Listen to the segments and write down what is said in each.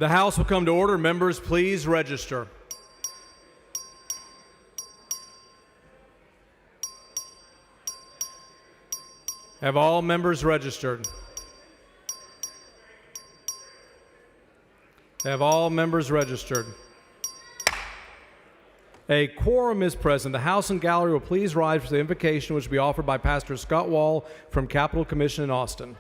The House will come to order. Members, please register. Have all members registered? Have all members registered? A quorum is present. The House and Gallery will please rise for the invocation which will be offered by Pastor Scott Wall from Capital Commission in Austin.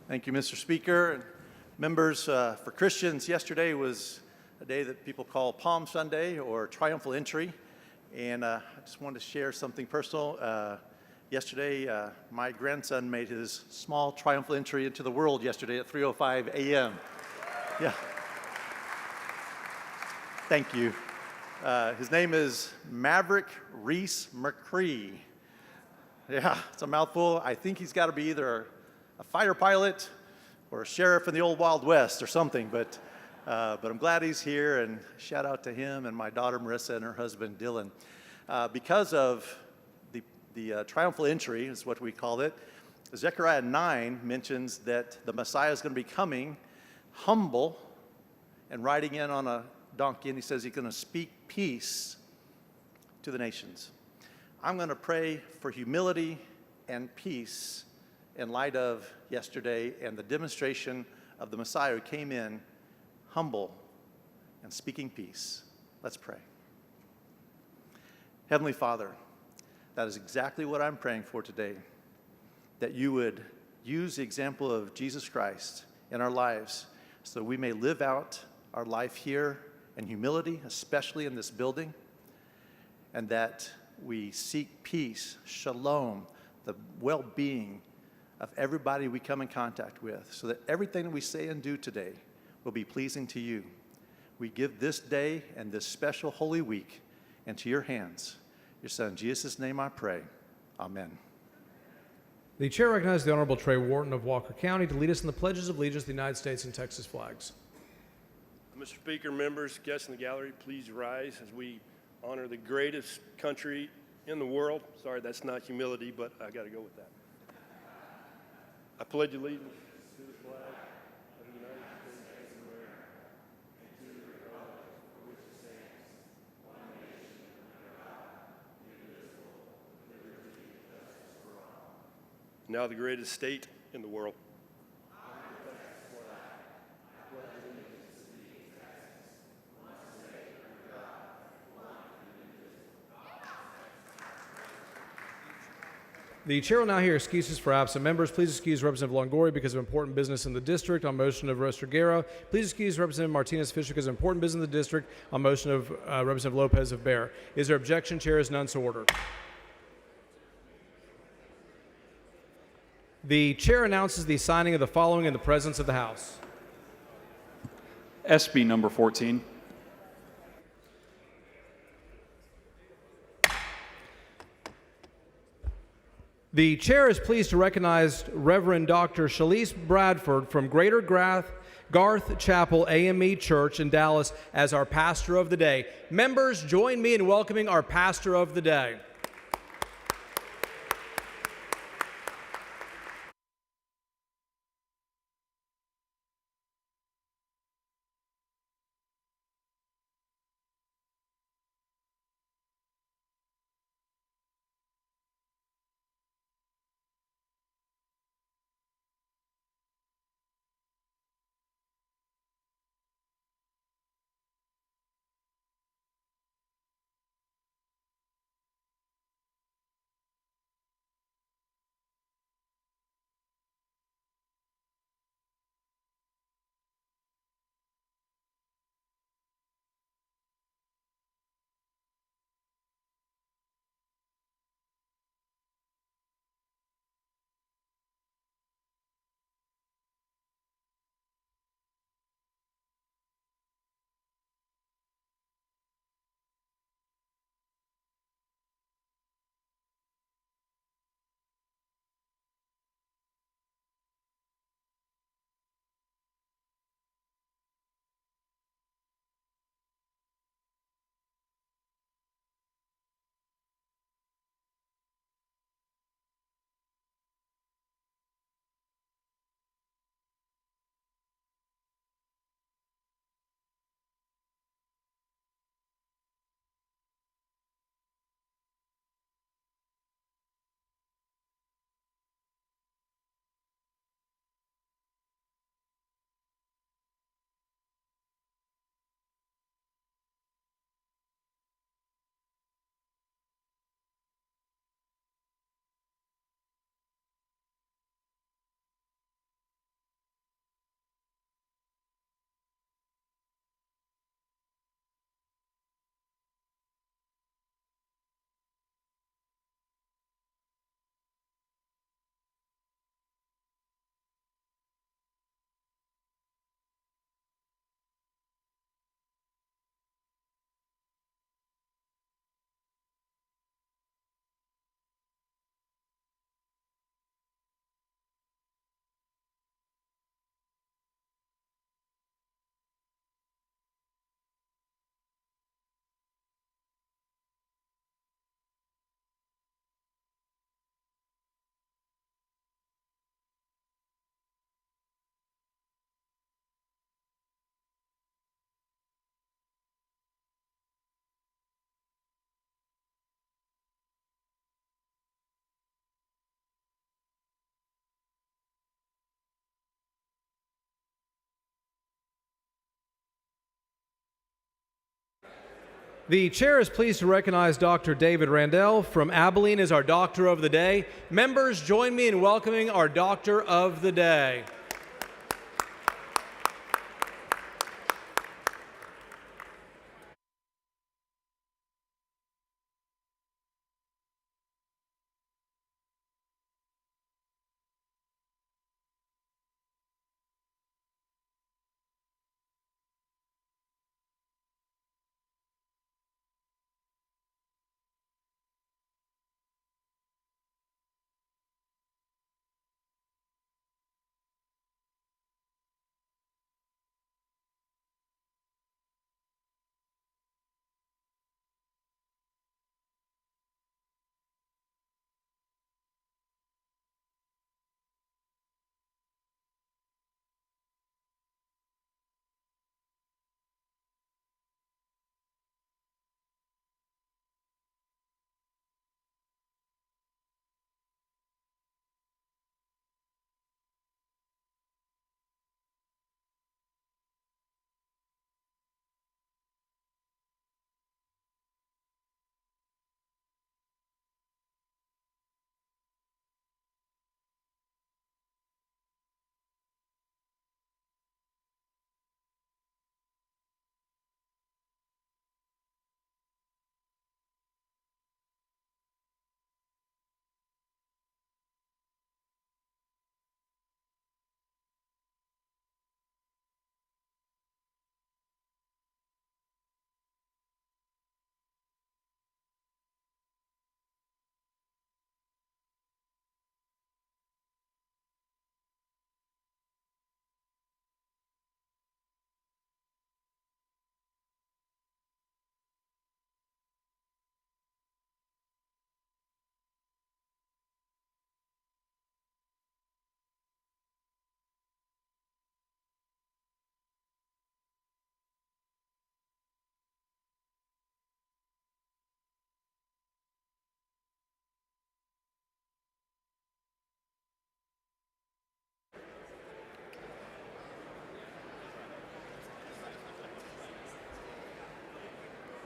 Thank you, Mr. Speaker. Members, for Christians, yesterday was a day that people call Palm Sunday or Triumphal Entry. And I just wanted to share something personal. Yesterday, my grandson made his small triumphal entry into the world yesterday at 3:05 a.m. Yeah. Thank you. His name is Maverick Reese McCree. Yeah, it's a mouthful. I think he's got to be either a fighter pilot or a sheriff in the old Wild West or something, but I'm glad he's here, and shout out to him and my daughter Marissa and her husband Dylan. Because of the triumphal entry is what we call it, Zechariah 9 mentions that the Messiah is going to be coming humble and riding in on a donkey, and he says he's going to speak peace to the nations. I'm going to pray for humility and peace in light of yesterday and the demonstration of the Messiah who came in humble and speaking peace. Let's pray. Heavenly Father, that is exactly what I'm praying for today, that you would use the example of Jesus Christ in our lives so that we may live out our life here in humility, especially in this building, and that we seek peace, shalom, the well-being of everybody we come in contact with, so that everything that we say and do today will be pleasing to you. We give this day and this special Holy Week into your hands. Your Son, Jesus' name I pray. Amen. The chair recognizes the Honorable Trey Wharton of Walker County to lead us in the pledges of allegiance to the United States and Texas flags. Mr. Speaker, members, guests in the gallery, please rise as we honor the greatest country in the world. Sorry, that's not humility, but I got to go with that. I pledge allegiance to the flag of the United States of America and to the republic for which it stands, one nation under God, indivisible, with liberty and justice for all. Now the greatest state in the world. The chair will now hear excuses for absent members. Please excuse Representative Longoria because of important business in the district on motion of Restrogera. Please excuse Representative Martinez Fisher because of important business in the district on motion of Representative Lopez of Bear. Is there objection? Chair is none, so ordered. The chair announces the signing of the following in the presence of the House. SB number 14. The chair is pleased to recognize Reverend Dr. Shalise Bradford from Greater Garth Chapel AME Church in Dallas as our pastor of the day. Members, join me in welcoming our pastor of the day. The chair is pleased to recognize Dr. David Randell from Abilene as our Doctor of the Day. Members, join me in welcoming our Doctor of the Day.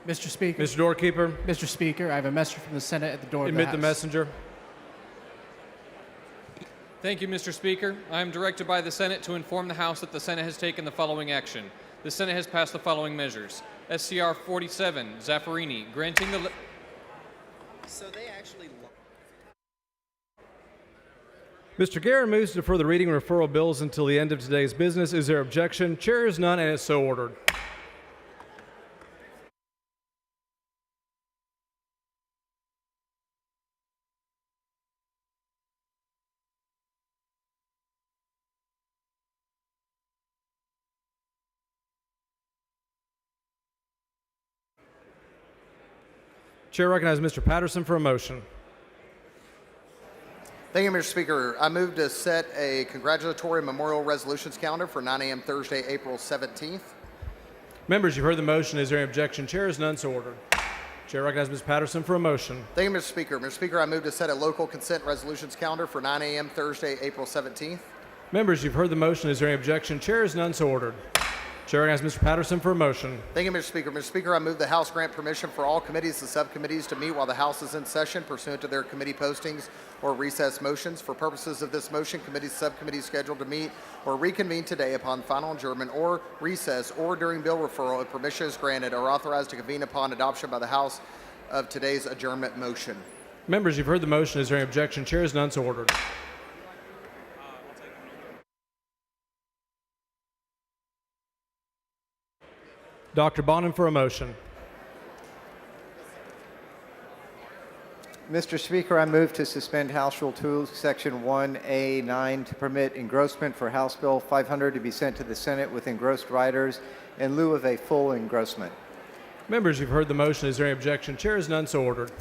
Mr. Speaker. Mr. Doorkeeper, Mr. Speaker, I have a message from the Senate at the door of the admit House. the messenger. Thank you, Mr. Speaker. I am directed by the Senate to inform the House that the Senate has taken the following action. The Senate has passed the following measures. SCR 47, Zaffarini, granting the... So they actually. Mr. Guerin moves to defer the reading and referral bills until the end of today's business. Is there objection? Chair is none, and it's so ordered. Chair recognizes Mr. Patterson for a motion. Thank you, Mr. Speaker. I move to set a congratulatory memorial resolutions calendar for 9 a.m. Thursday, April 17th. Members, you've heard the motion. Is there any objection? Chair is none, so ordered. Chair recognizes Mr. Patterson for a motion. Thank you, Mr. Speaker. Mr. Speaker, I move to set a local consent resolutions calendar for 9 a.m. Thursday, April 17th. Members, you've heard the motion. Is there any objection? Chair is none, so ordered. Chair recognizes Mr. Patterson for a motion. Thank you, Mr. Speaker. Mr. Speaker, I move the House grant permission for all committees and subcommittees to meet while the House is in session pursuant to their committee postings or recess motions. For purposes of this motion, committees, subcommittees scheduled to meet or reconvene today upon final adjournment or recess or during bill referral, if permission is granted, are authorized to convene upon adoption by the House of today's adjournment motion. Members, you've heard the motion. Is there any objection? Chair is none, so ordered. Dr. Bonin for a motion. Mr. Speaker, I move to suspend House Rule 2, Section 1A9 to permit engrossment for House Bill 500 to be sent to the Senate with engrossed riders in lieu of a full engrossment. Members, you've heard the motion. Is there any objection? Chair is none, so ordered.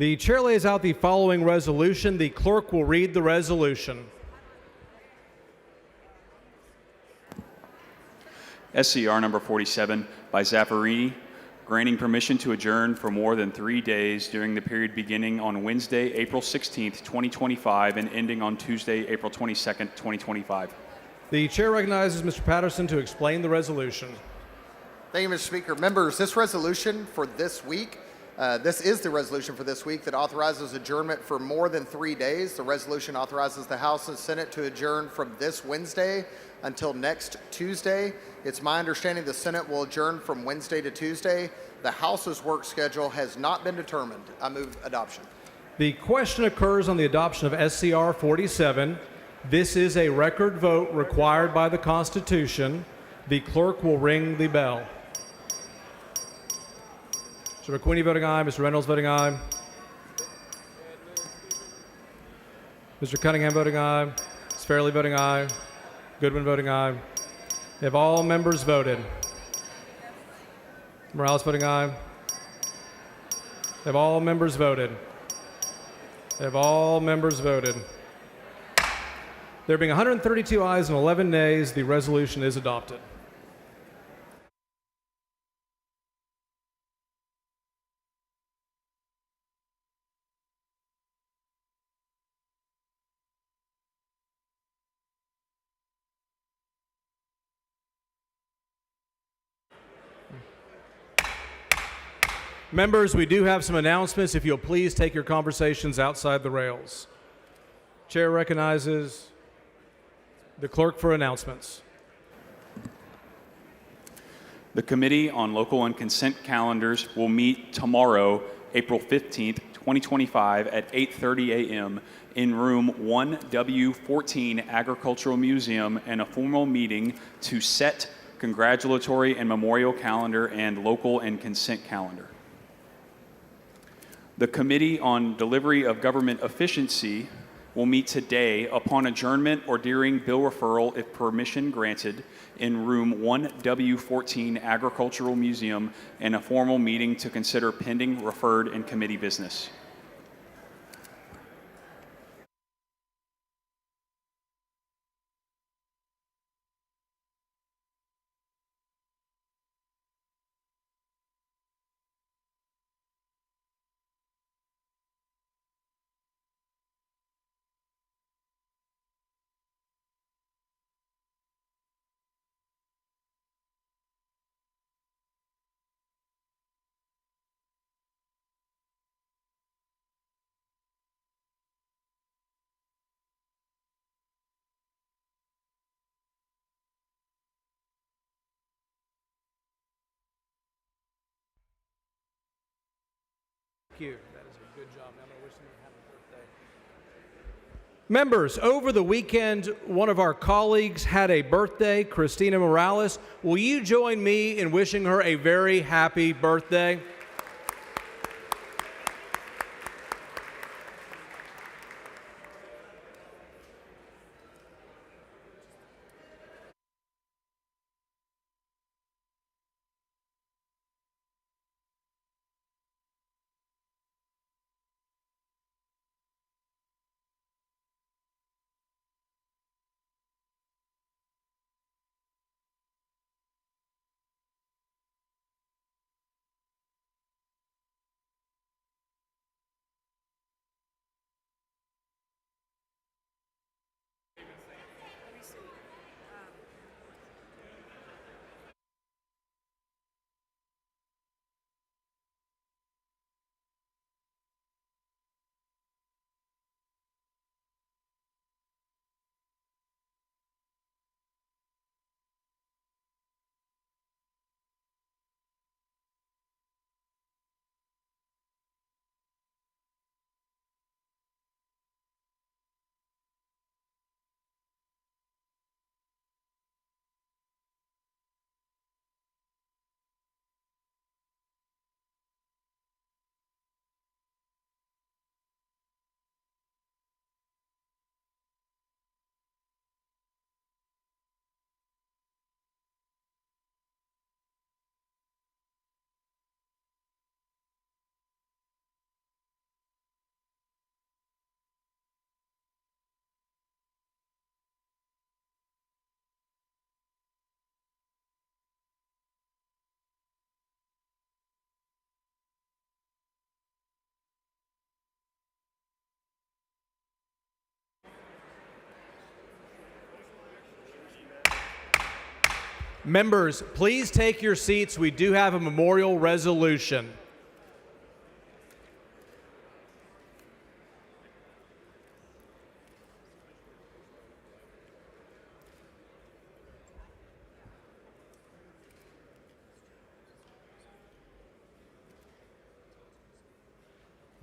The chair lays out the following resolution. The clerk will read the resolution. SCR number 47 by Zaffarini, granting permission to adjourn for more than 3 days during the period beginning on Wednesday, April 16th, 2025, and ending on Tuesday, April 22nd, 2025. The chair recognizes Mr. Patterson to explain the resolution. Thank you, Mr. Speaker. Members, this resolution for this week, this is the resolution for this week that authorizes adjournment for more than 3 days. The resolution authorizes the House and Senate to adjourn from this Wednesday until next Tuesday. It's my understanding the Senate will adjourn from Wednesday to Tuesday. The House's work schedule has not been determined. I move adoption. The question occurs on the adoption of SCR 47. This is a record vote required by the Constitution. The clerk will ring the bell. Mr. McQueenie voting aye. Mr. Reynolds voting aye. Mr. Cunningham voting aye. Ms. Fairley voting aye. Goodwin voting aye. Have all members voted? Morales voting aye. Have all members voted? Have all members voted? There being 132 ayes and 11 nays, the resolution is adopted. Members, we do have some announcements. If you'll please take your conversations outside the rails. Chair recognizes the clerk for announcements. The Committee on Local and Consent Calendars will meet tomorrow, April 15th, 2025 at 8:30 a.m. in room 1W14 Agricultural Museum in a formal meeting to set congratulatory and memorial calendar and local and consent calendar. The Committee on Delivery of Government Efficiency will meet today upon adjournment or during bill referral if permission granted in room 1W14 Agricultural Museum in a formal meeting to consider pending, referred, and committee business. Thank you. That is a good job. I'm going to wish them a happy birthday. Members, over the weekend, one of our colleagues had a birthday, Christina Morales. Will you join me in wishing her a very happy birthday? Members, please take your seats. We do have a memorial resolution.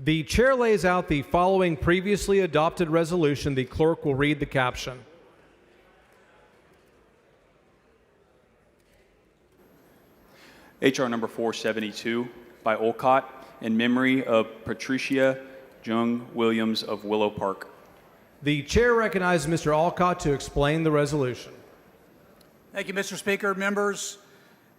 The chair lays out the following previously adopted resolution. The clerk will read the caption. HR number 472 by Olcott in memory of Patricia Jung Williams of Willow Park. The chair recognizes Mr. Alcott to explain the resolution. Thank you, Mr. Speaker. Members,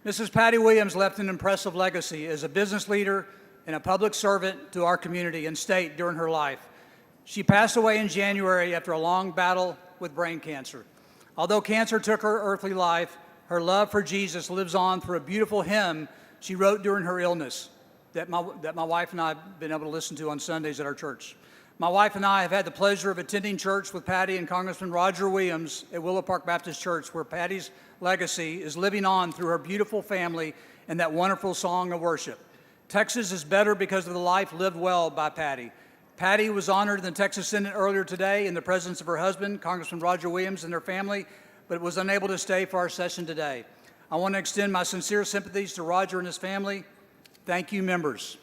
Mrs. Patty Williams left an impressive legacy as a business leader and a public servant to our community and state during her life. She passed away in January after a long battle with brain cancer. Although cancer took her earthly life, her love for Jesus lives on through a beautiful hymn she wrote during her illness that my wife and I have been able to listen to on Sundays at our church. My wife and I have had the pleasure of attending church with Patty and Congressman Roger Williams at Willow Park Baptist Church, where Patty's legacy is living on through her beautiful family and that wonderful song of worship. Texas is better because of the life lived well by Patty. Patty was honored in the Texas Senate earlier today in the presence of her husband, Congressman Roger Williams, and their family, but was unable to stay for our session today. I want to extend my sincere sympathies to Roger and his family. Thank you, members.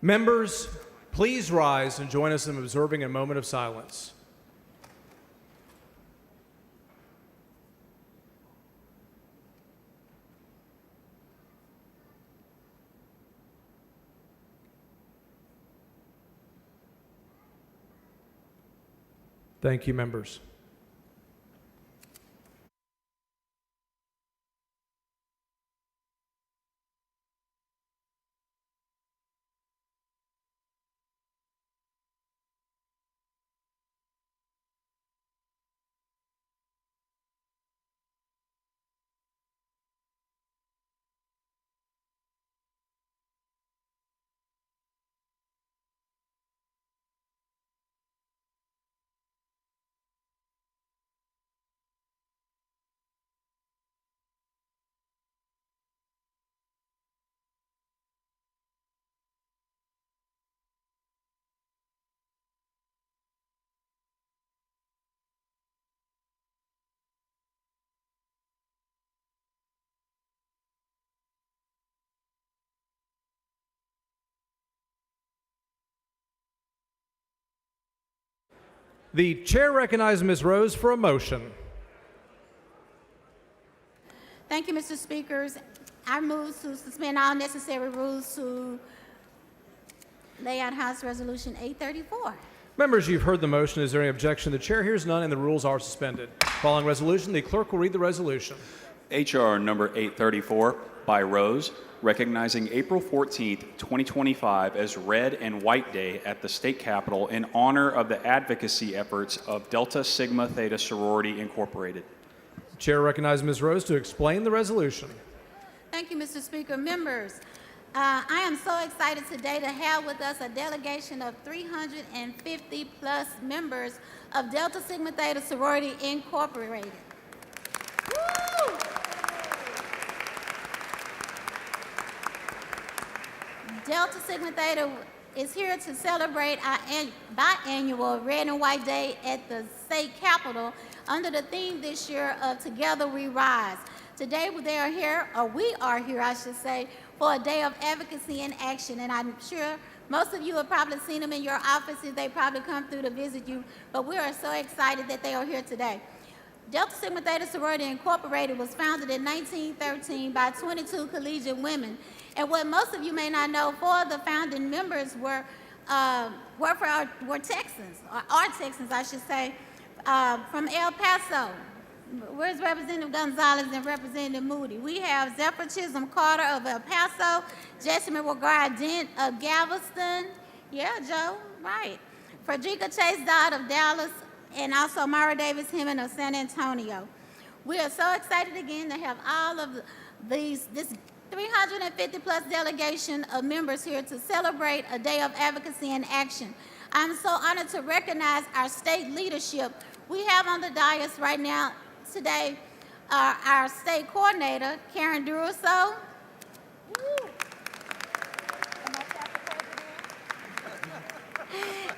Members, please rise and join us in observing a moment of silence. Thank you, members. The chair recognizes Ms. Rose for a motion. Thank you, Mr. Speakers. I move to suspend all necessary rules to lay out House Resolution 834. Members, you've heard the motion. Is there any objection? The chair hears none and the rules are suspended. Following resolution, the clerk will read the resolution. HR number 834 by Rose, recognizing April 14th, 2025 as Red and White Day at the state capitol in honor of the advocacy efforts of Delta Sigma Theta Sorority Incorporated. The chair recognizes Ms. Rose to explain the resolution. Thank you, Mr. Speaker. Members, I am so excited today to have with us a delegation of 350 plus members of Delta Sigma Theta Sorority Incorporated. Woo! Delta Sigma Theta is here to celebrate our biannual Red and White Day at the state capitol under the theme this year of Together We Rise. Today they are here, or we are here, I should say, for a day of advocacy and action, and I'm sure most of you have probably seen them in your offices. They probably come through to visit you, but we are so excited that they are here today. Delta Sigma Theta Sorority Incorporated was founded in 1913 by 22 collegiate women. And what most of you may not know, 4 of the founding members were Texans, or are Texans, I should say, from El Paso. Where's Representative Gonzalez and Representative Moody? We have Zephyr Chisholm Carter of El Paso, Jesse McGuire Dent of Galveston. Yeah, Joe, right. Frederica Chase Dodd of Dallas, and also Mara Davis Hemming of San Antonio. We are so excited again to have all of this 350 plus delegation of members here to celebrate a day of advocacy and action. I'm so honored to recognize our state leadership. We have on the dais right now today our state coordinator, Karen Durousseau.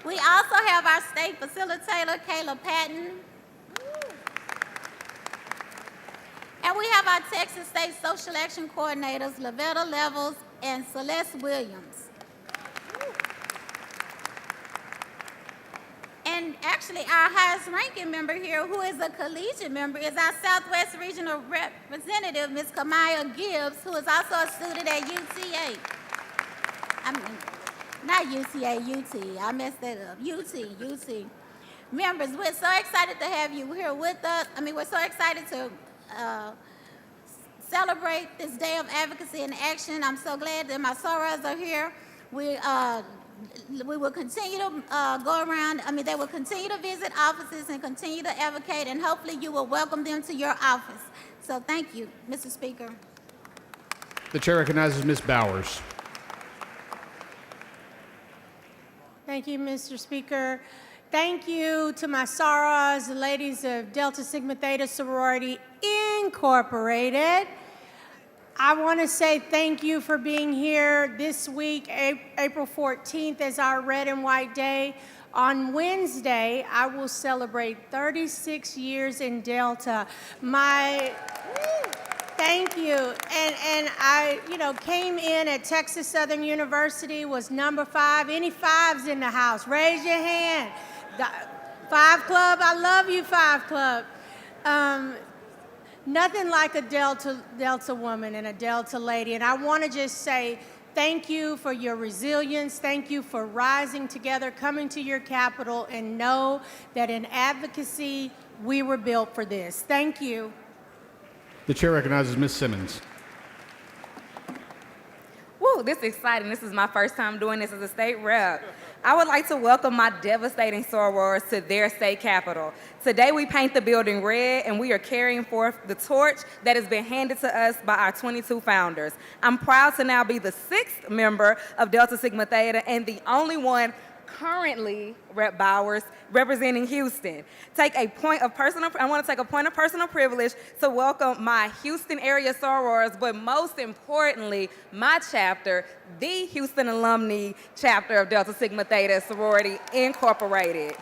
We also have our state facilitator, Kayla Patton. And we have our Texas State Social Action Coordinators, Lavetta Levels and Celeste Williams. And actually, our highest ranking member here, who is a collegiate member, is our Southwest Regional Representative, Ms. Kamaya Gibbs, who is also a student at UTA. Not UTA, UT. I messed that up. UT. Members, we're so excited to have you here with us. We're so excited to celebrate this day of advocacy and action. I'm so glad that my sorors are here. We will continue to go around. They will continue to visit offices and continue to advocate, and hopefully you will welcome them to your office. So thank you, Mr. Speaker. The chair recognizes Ms. Bowers. Thank you, Mr. Speaker. Thank you to my sorors, the ladies of Delta Sigma Theta Sorority Incorporated. I want to say thank you for being here this week. April 14th is our Red and White Day. On Wednesday, I will celebrate 36 years in Delta. Thank you. And I, came in at Texas Southern University, was number 5. Any 5s in the house? Raise your hand. 5 Club, I love you, 5 Club. Nothing like a Delta woman and a Delta lady. And I want to just say thank you for your resilience. Thank you for rising together, coming to your capital, and know that in advocacy, we were built for this. Thank you. The chair recognizes Ms. Simmons. Woo, this is exciting. This is my first time doing this as a state rep. I would like to welcome my devastating sorors to their state capital. Today we paint the building red and we are carrying forth the torch that has been handed to us by our 22 founders. I'm proud to now be the 6th member of Delta Sigma Theta and the only one currently, Rep. Bowers, representing Houston. I want to take a point of personal privilege to welcome my Houston area sorors, but most importantly, my chapter, the Houston Alumni chapter of Delta Sigma Theta Sorority Incorporated.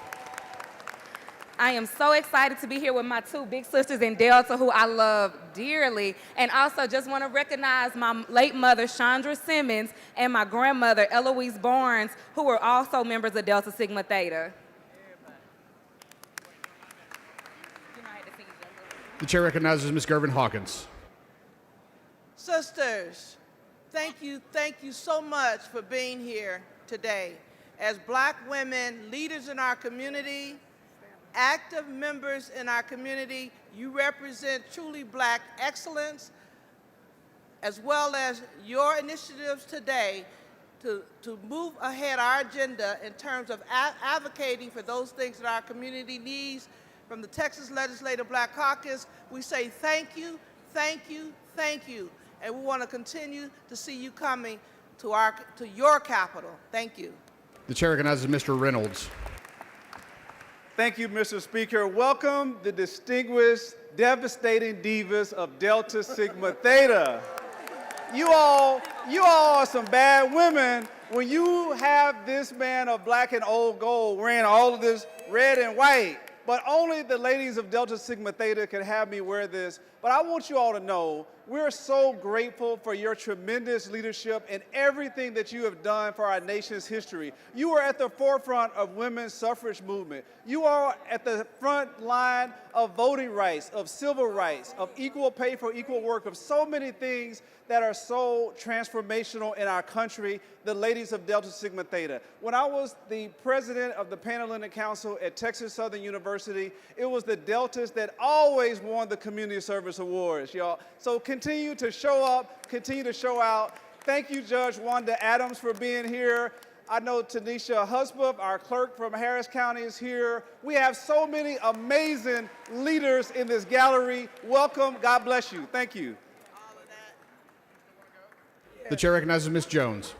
I am so excited to be here with my 2 big sisters in Delta who I love dearly, and also just want to recognize my late mother, Chandra Simmons, and my grandmother, Eloise Barnes, who were also members of Delta Sigma Theta. The chair recognizes Ms. Gervin Hawkins. Sisters, thank you so much for being here today. As Black women, leaders in our community, active members in our community, you represent truly Black excellence, as well as your initiatives today to move ahead our agenda in terms of advocating for those things that our community needs. From the Texas Legislative Black Caucus, we say thank you, thank you, thank you, and we want to continue to see you coming to your capital. Thank you. The chair recognizes Mr. Reynolds. Thank you, Mr. Speaker. Welcome the distinguished, devastating divas of Delta Sigma Theta. You all are some bad women when you have this man of black and old gold wearing all of this red and white. But only the ladies of Delta Sigma Theta can have me wear this. But I want you all to know we're so grateful for your tremendous leadership and everything that you have done for our nation's history. You are at the forefront of women's suffrage movement. You are at the front line of voting rights, of civil rights, of equal pay for equal work, of so many things that are so transformational in our country, the ladies of Delta Sigma Theta. When I was the president of the Pan-Atlantic Council at Texas Southern University, it was the Deltas that always won the Community Service Awards, y'all. So continue to show up, continue to show out. Thank you, Judge Wanda Adams, for being here. I know Tanisha Husbuff, our clerk from Harris County, is here. We have so many amazing leaders in this gallery. Welcome. God bless you. Thank you. The chair recognizes Ms. Jones.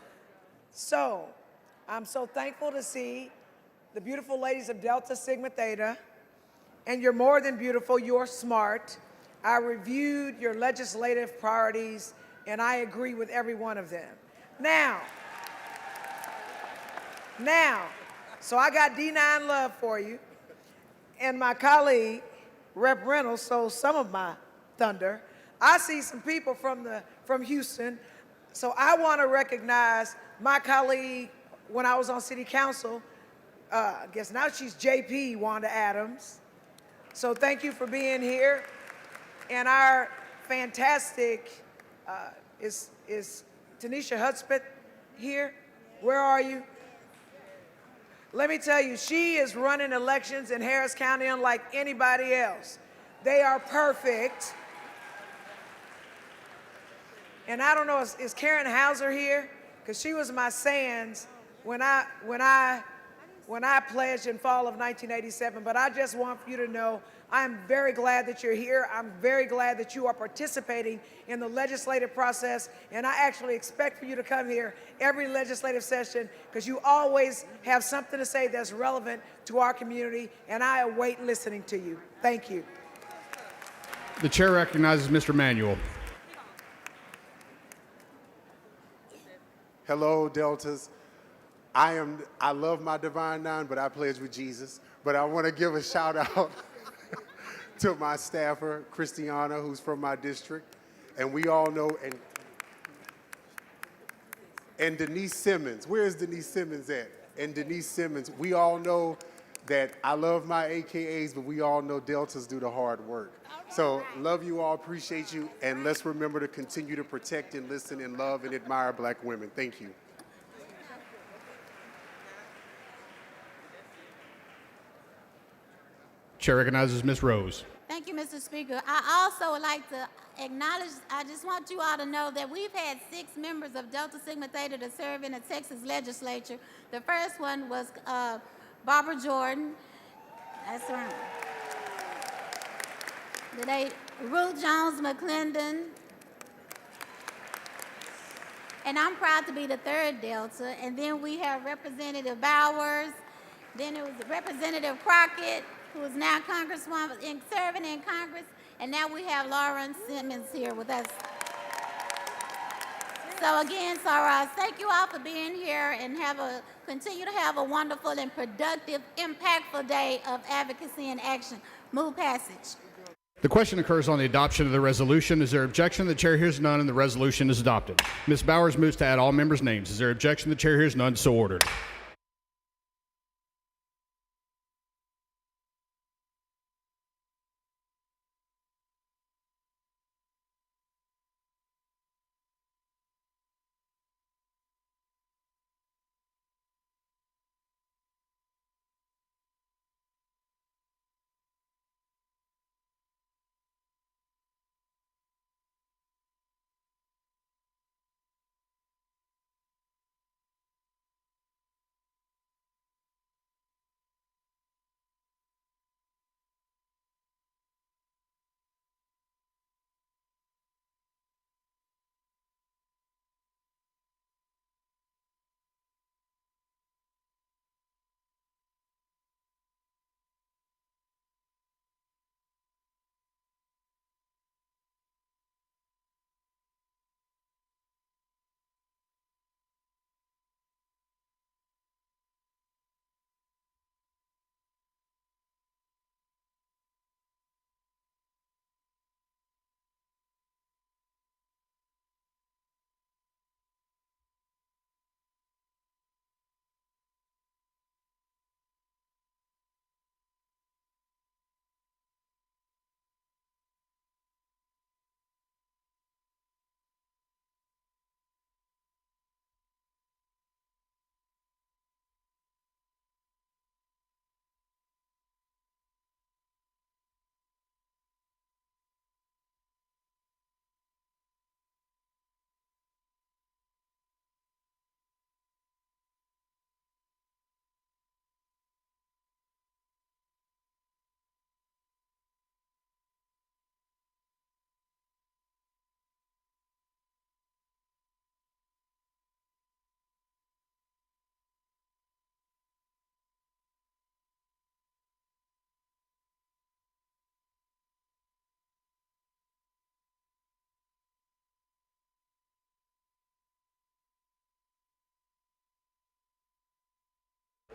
So, I'm so thankful to see the beautiful ladies of Delta Sigma Theta, and you're more than beautiful, you're smart. I reviewed your legislative priorities, and I agree with every one of them. Now, so I got D9 love for you, and my colleague, Rep. Reynolds, stole some of my thunder. I see some people from Houston, so I want to recognize my colleague when I was on City Council. I guess now she's JP, Wanda Adams. So thank you for being here. And our fantastic, is Tanisha Hudspeth here? Where are you? Let me tell you, she is running elections in Harris County unlike anybody else. They are perfect. And I don't know, is Karen Hauser here? Because she was my Sands when I pledged in fall of 1987. But I just want you to know, I'm very glad that you're here. I'm very glad that you are participating in the legislative process. And I actually expect for you to come here every legislative session because you always have something to say that's relevant to our community. And I await listening to you. Thank you. The chair recognizes Mr. Manuel. Hello, Deltas. I love my Divine Nine, but I pledge with Jesus. But I want to give a shout out to my staffer, Christiana, who's from my district. And we all know, and Denise Simmons. Where is Denise Simmons at? And Denise Simmons, we all know that I love my AKAs, but we all know Deltas do the hard work. So love you all, appreciate you, and let's remember to continue to protect and listen and love and admire Black women. Thank you. Chair recognizes Ms. Rose. Thank you, Mr. Speaker. I also would like to acknowledge, I just want you all to know that we've had 6 members of Delta Sigma Theta to serve in the Texas legislature. The first one was Barbara Jordan. That's right. Today, Ruth Jones McClendon. And I'm proud to be the 3rd Delta. And then we have Representative Bowers. Then it was Representative Crockett, who is now Congresswoman serving in Congress. And now we have Lauren Simmons here with us. So again, Saras, thank you all for being here and continue to have a wonderful and productive, impactful day of advocacy and action. Move passage. The question occurs on the adoption of the resolution. Is there objection? The chair hears none, and the resolution is adopted. Ms. Bowers moves to add all members' names. Is there objection? The chair hears none, so ordered.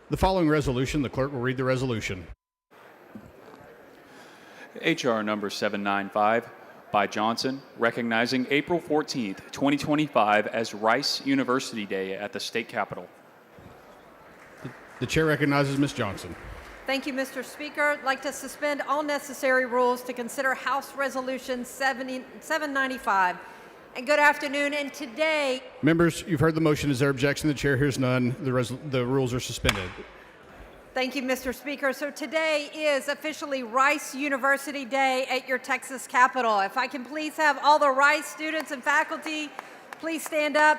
The following resolution, the clerk will read the resolution. H.R. number 795 by Johnson, recognizing April 14th, 2025 as Rice University Day at the state capitol. The chair recognizes Ms. Johnson. Thank you, Mr. Speaker. I'd like to suspend all necessary rules to consider House Resolution 795. And good afternoon. And today, Members, you've heard the motion. Is there objection? The chair hears none. The rules are suspended. thank you, Mr. Speaker. So today is officially Rice University Day at your Texas Capitol. If I can please have all the Rice students and faculty please stand up.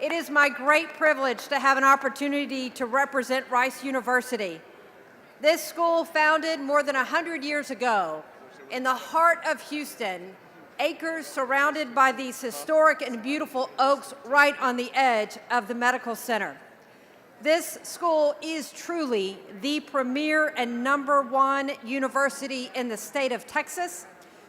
It is my great privilege to have an opportunity to represent Rice University. This school, founded more than 100 years ago in the heart of Houston, acres surrounded by these historic and beautiful oaks right on the edge of the medical center. This school is truly the premier and #1 university in the state of Texas,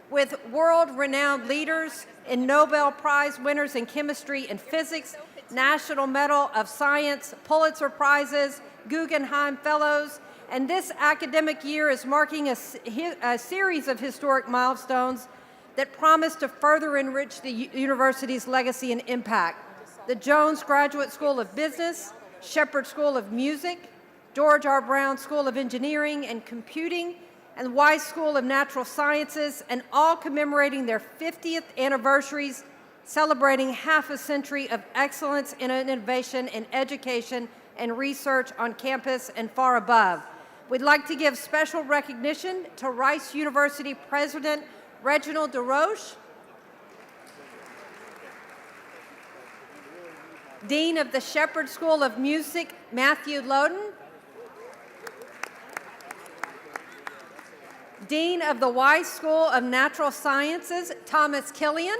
with world-renowned leaders and Nobel Prize winners in chemistry and physics, National Medal of Science, Pulitzer Prizes, Guggenheim Fellows, and this academic year is marking a series of historic milestones that promise to further enrich the university's legacy and impact. The Jones Graduate School of Business, Shepherd School of Music, George R. Brown School of Engineering and Computing, and Weiss School of Natural Sciences, and all commemorating their 50th anniversaries, celebrating half a century of excellence in innovation in education and research on campus and far above. We'd like to give special recognition to Rice University President Reginald DeRoche, Dean of the Shepherd School of Music, Matthew Loden, Dean of the Weiss School of Natural Sciences, Thomas Killian.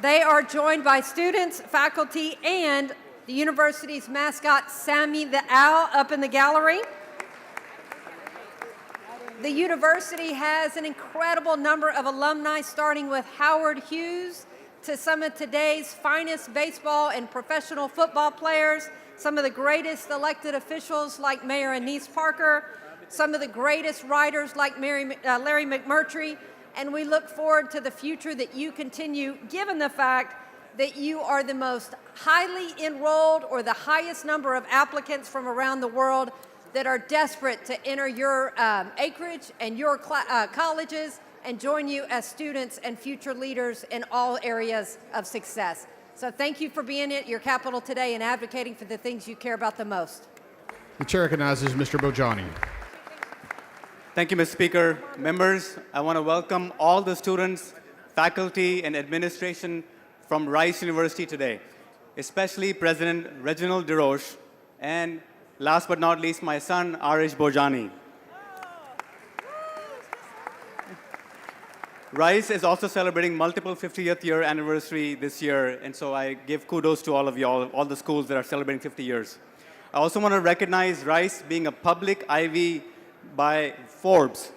They are joined by students, faculty, and the university's mascot, Sammy the Owl, up in the gallery. The university has an incredible number of alumni, starting with Howard Hughes to some of today's finest baseball and professional football players, some of the greatest elected officials like Mayor Annise Parker, some of the greatest writers like Larry McMurtry, and we look forward to the future that you continue, given the fact that you are the most highly enrolled or the highest number of applicants from around the world that are desperate to enter your acreage and your colleges and join you as students and future leaders in all areas of success. So thank you for being at your Capitol today and advocating for the things you care about the most. The chair recognizes Mr. Bojani. Thank you, Mr. Speaker. Members, I want to welcome all the students, faculty, and administration from Rice University today, especially President Reginald DeRoche, and last but not least, my son, Arish Bojani. Rice is also celebrating multiple 50th year anniversary this year, and so I give kudos to all of y'all, all the schools that are celebrating 50 years. I also want to recognize Rice being a public Ivy by Forbes.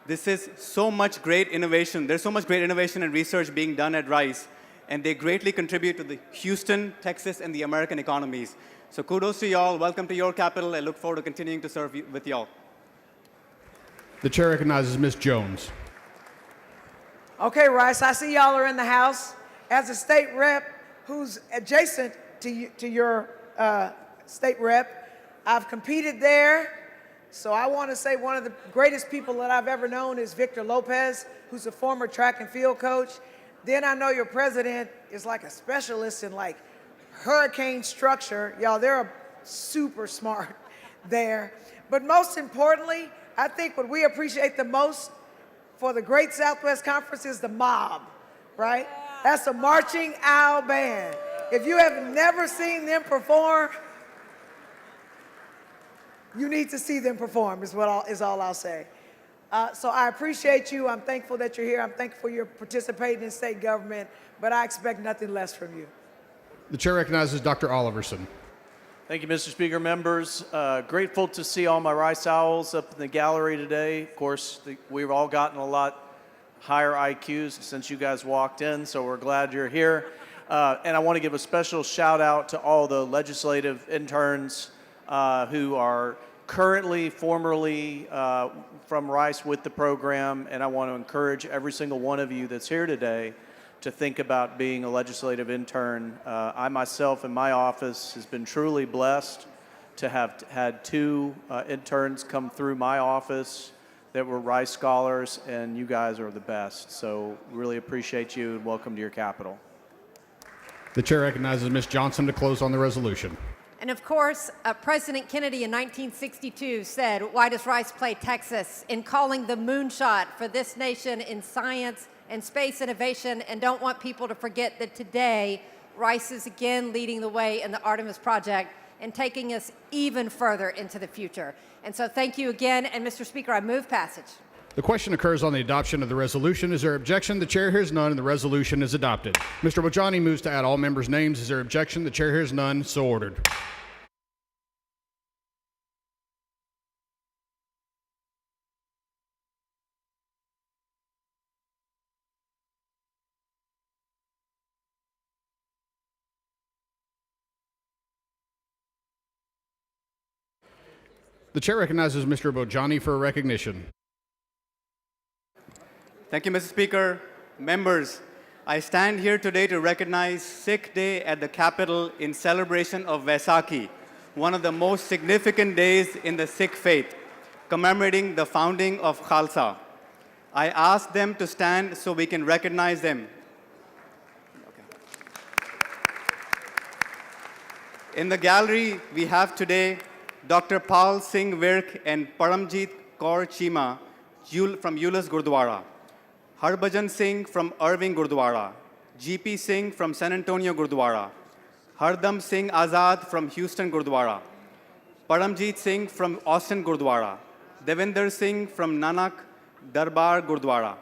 This is so much great innovation. There's so much great innovation and research being done at Rice, and they greatly contribute to the Houston, Texas, and the American economies. So kudos to y'all. Welcome to your capital. I look forward to continuing to serve with y'all. The chair recognizes Ms. Jones. Okay, Rice, I see y'all are in the house. As a state rep who's adjacent to your state rep, I've competed there. So I want to say one of the greatest people that I've ever known is Victor Lopez, who's a former track and field coach. Then I know your president is like a specialist in like hurricane structure. Y'all, they're super smart there. But most importantly, I think what we appreciate the most for the Great Southwest Conference is the mob, right? That's a Marching Owl Band. If you have never seen them perform, you need to see them perform is all I'll say. So I appreciate you. I'm thankful that you're here. I'm thankful for your participating in state government, but I expect nothing less from you. The chair recognizes Dr. Oliverson. Thank you, Mr. Speaker. Members, grateful to see all my Rice Owls up in the gallery today. Of course, we've all gotten a lot higher IQs since you guys walked in, so we're glad you're here. And I want to give a special shout out to all the legislative interns who are currently, formerly from Rice with the program. And I want to encourage every single one of you that's here today to think about being a legislative intern. I myself in my office has been truly blessed to have had 2 interns come through my office that were Rice scholars, and you guys are the best. So really appreciate you and welcome to your capital. The chair recognizes Ms. Johnson to close on the resolution. And of course, President Kennedy in 1962 said, "Why does Rice play Texas?" in calling the moonshot for this nation in science and space innovation, and don't want people to forget that today, Rice is again leading the way in the Artemis project and taking us even further into the future. And so thank you again, and Mr. Speaker, I move passage. The question occurs on the adoption of the resolution. Is there objection? The chair hears none, and the resolution is adopted. Mr. Bojani moves to add all members' names. Is there objection? The chair hears none. So ordered. The chair recognizes Mr. Bojani for a recognition. Thank you, Mr. Speaker. Members, I stand here today to recognize Sikh Day at the Capitol in celebration of Vaisakhi, one of the most significant days in the Sikh faith, commemorating the founding of Khalsa. I ask them to stand so we can recognize them. In the gallery, we have today Dr. Pal Singh Virk and Paramjit Kaur Chima from Euless Gurdwara, Harbhajan Singh from Irving Gurdwara, GP Singh from San Antonio Gurdwara, Hardam Singh Azad from Houston Gurdwara, Paramjit Singh from Austin Gurdwara, Devinder Singh from Nanak Darbar Gurdwara,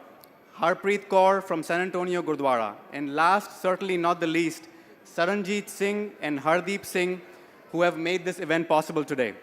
Harpreet Kaur from San Antonio Gurdwara, and last, certainly not the least, Saranjit Singh and Hardeep Singh, who have made this event possible today.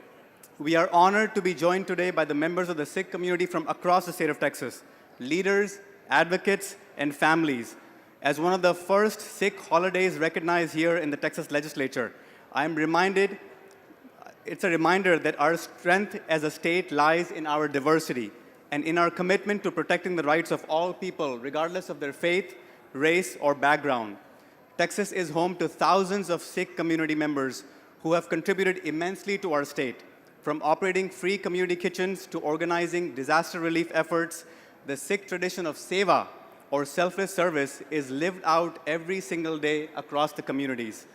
We are honored to be joined today by the members of the Sikh community from across the state of Texas, leaders, advocates, and families. As one of the first Sikh holidays recognized here in the Texas legislature, it's a reminder that our strength as a state lies in our diversity and in our commitment to protecting the rights of all people, regardless of their faith, race, or background. Texas is home to thousands of Sikh community members who have contributed immensely to our state. From operating free community kitchens to organizing disaster relief efforts, the Sikh tradition of seva, or selfless service, is lived out every single day across the communities.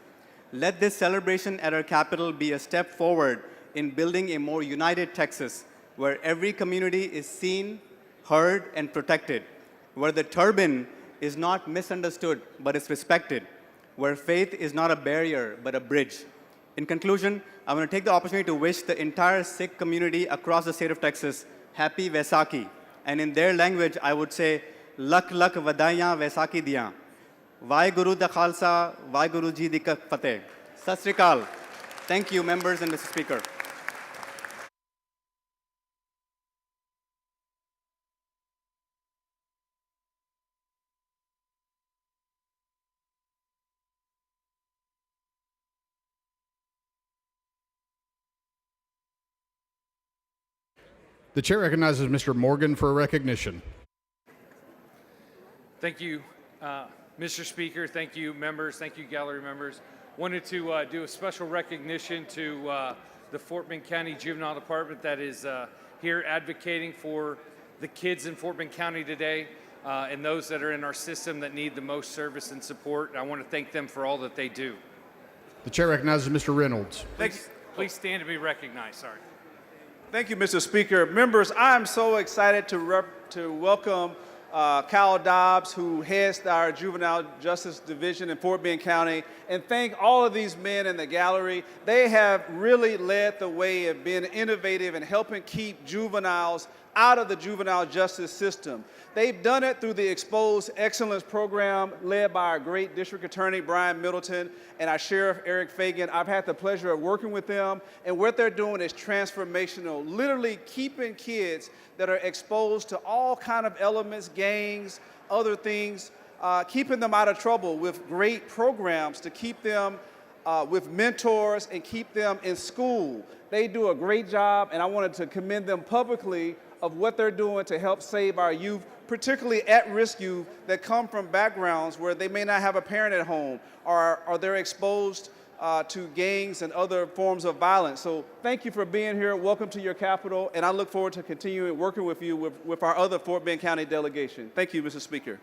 Let this celebration at our capital be a step forward in building a more united Texas, where every community is seen, heard, and protected, where the turban is not misunderstood but is respected, where faith is not a barrier but a bridge. In conclusion, I want to take the opportunity to wish the entire Sikh community across the state of Texas happy Vaisakhi. And in their language, I would say, Lak Lak Vadaiyan Vaisakhi Diyan. Vaheguru da Khalsa, Vaheguru Ji Di Fateh. Sat Sri Akal. Thank you, members and Mr. Speaker. The chair recognizes Mr. Morgan for a recognition. Thank you, Mr. Speaker. Thank you, members. Thank you, gallery members. Wanted to do a special recognition to the Fort Bend County Juvenile Department that is here advocating for the kids in Fort Bend County today and those that are in our system that need the most service and support. I want to thank them for all that they do. The chair recognizes Mr. Reynolds. Please stand to be recognized. Sorry. Thank you, Mr. Speaker. Members, I'm so excited to welcome Kyle Dobbs, who heads our Juvenile Justice Division in Fort Bend County, and thank all of these men in the gallery. They have really led the way of being innovative and helping keep juveniles out of the juvenile justice system. They've done it through the Exposed Excellence Program led by our great District Attorney, Brian Middleton, and our Sheriff, Eric Fagan. I've had the pleasure of working with them, and what they're doing is transformational, literally keeping kids that are exposed to all kind of elements, gangs, other things, keeping them out of trouble with great programs to keep them with mentors and keep them in school. They do a great job, and I wanted to commend them publicly of what they're doing to help save our youth, particularly at-risk youth that come from backgrounds where they may not have a parent at home or they're exposed to gangs and other forms of violence. So thank you for being here. Welcome to your capital, and I look forward to continuing working with you with our other Fort Bend County delegation. Thank you, Mr. Speaker.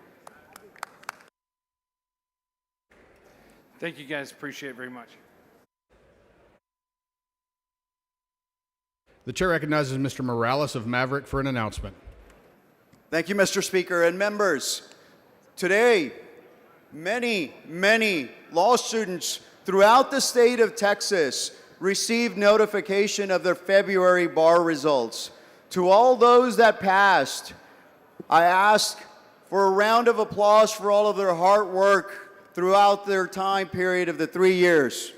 Thank you, guys. Appreciate it very much. The chair recognizes Mr. Morales of Maverick for an announcement. Thank you, Mr. Speaker and members. Today, many law students throughout the state of Texas received notification of their February bar results. To all those that passed, I ask for a round of applause for all of their hard work throughout their time period of the 3 years.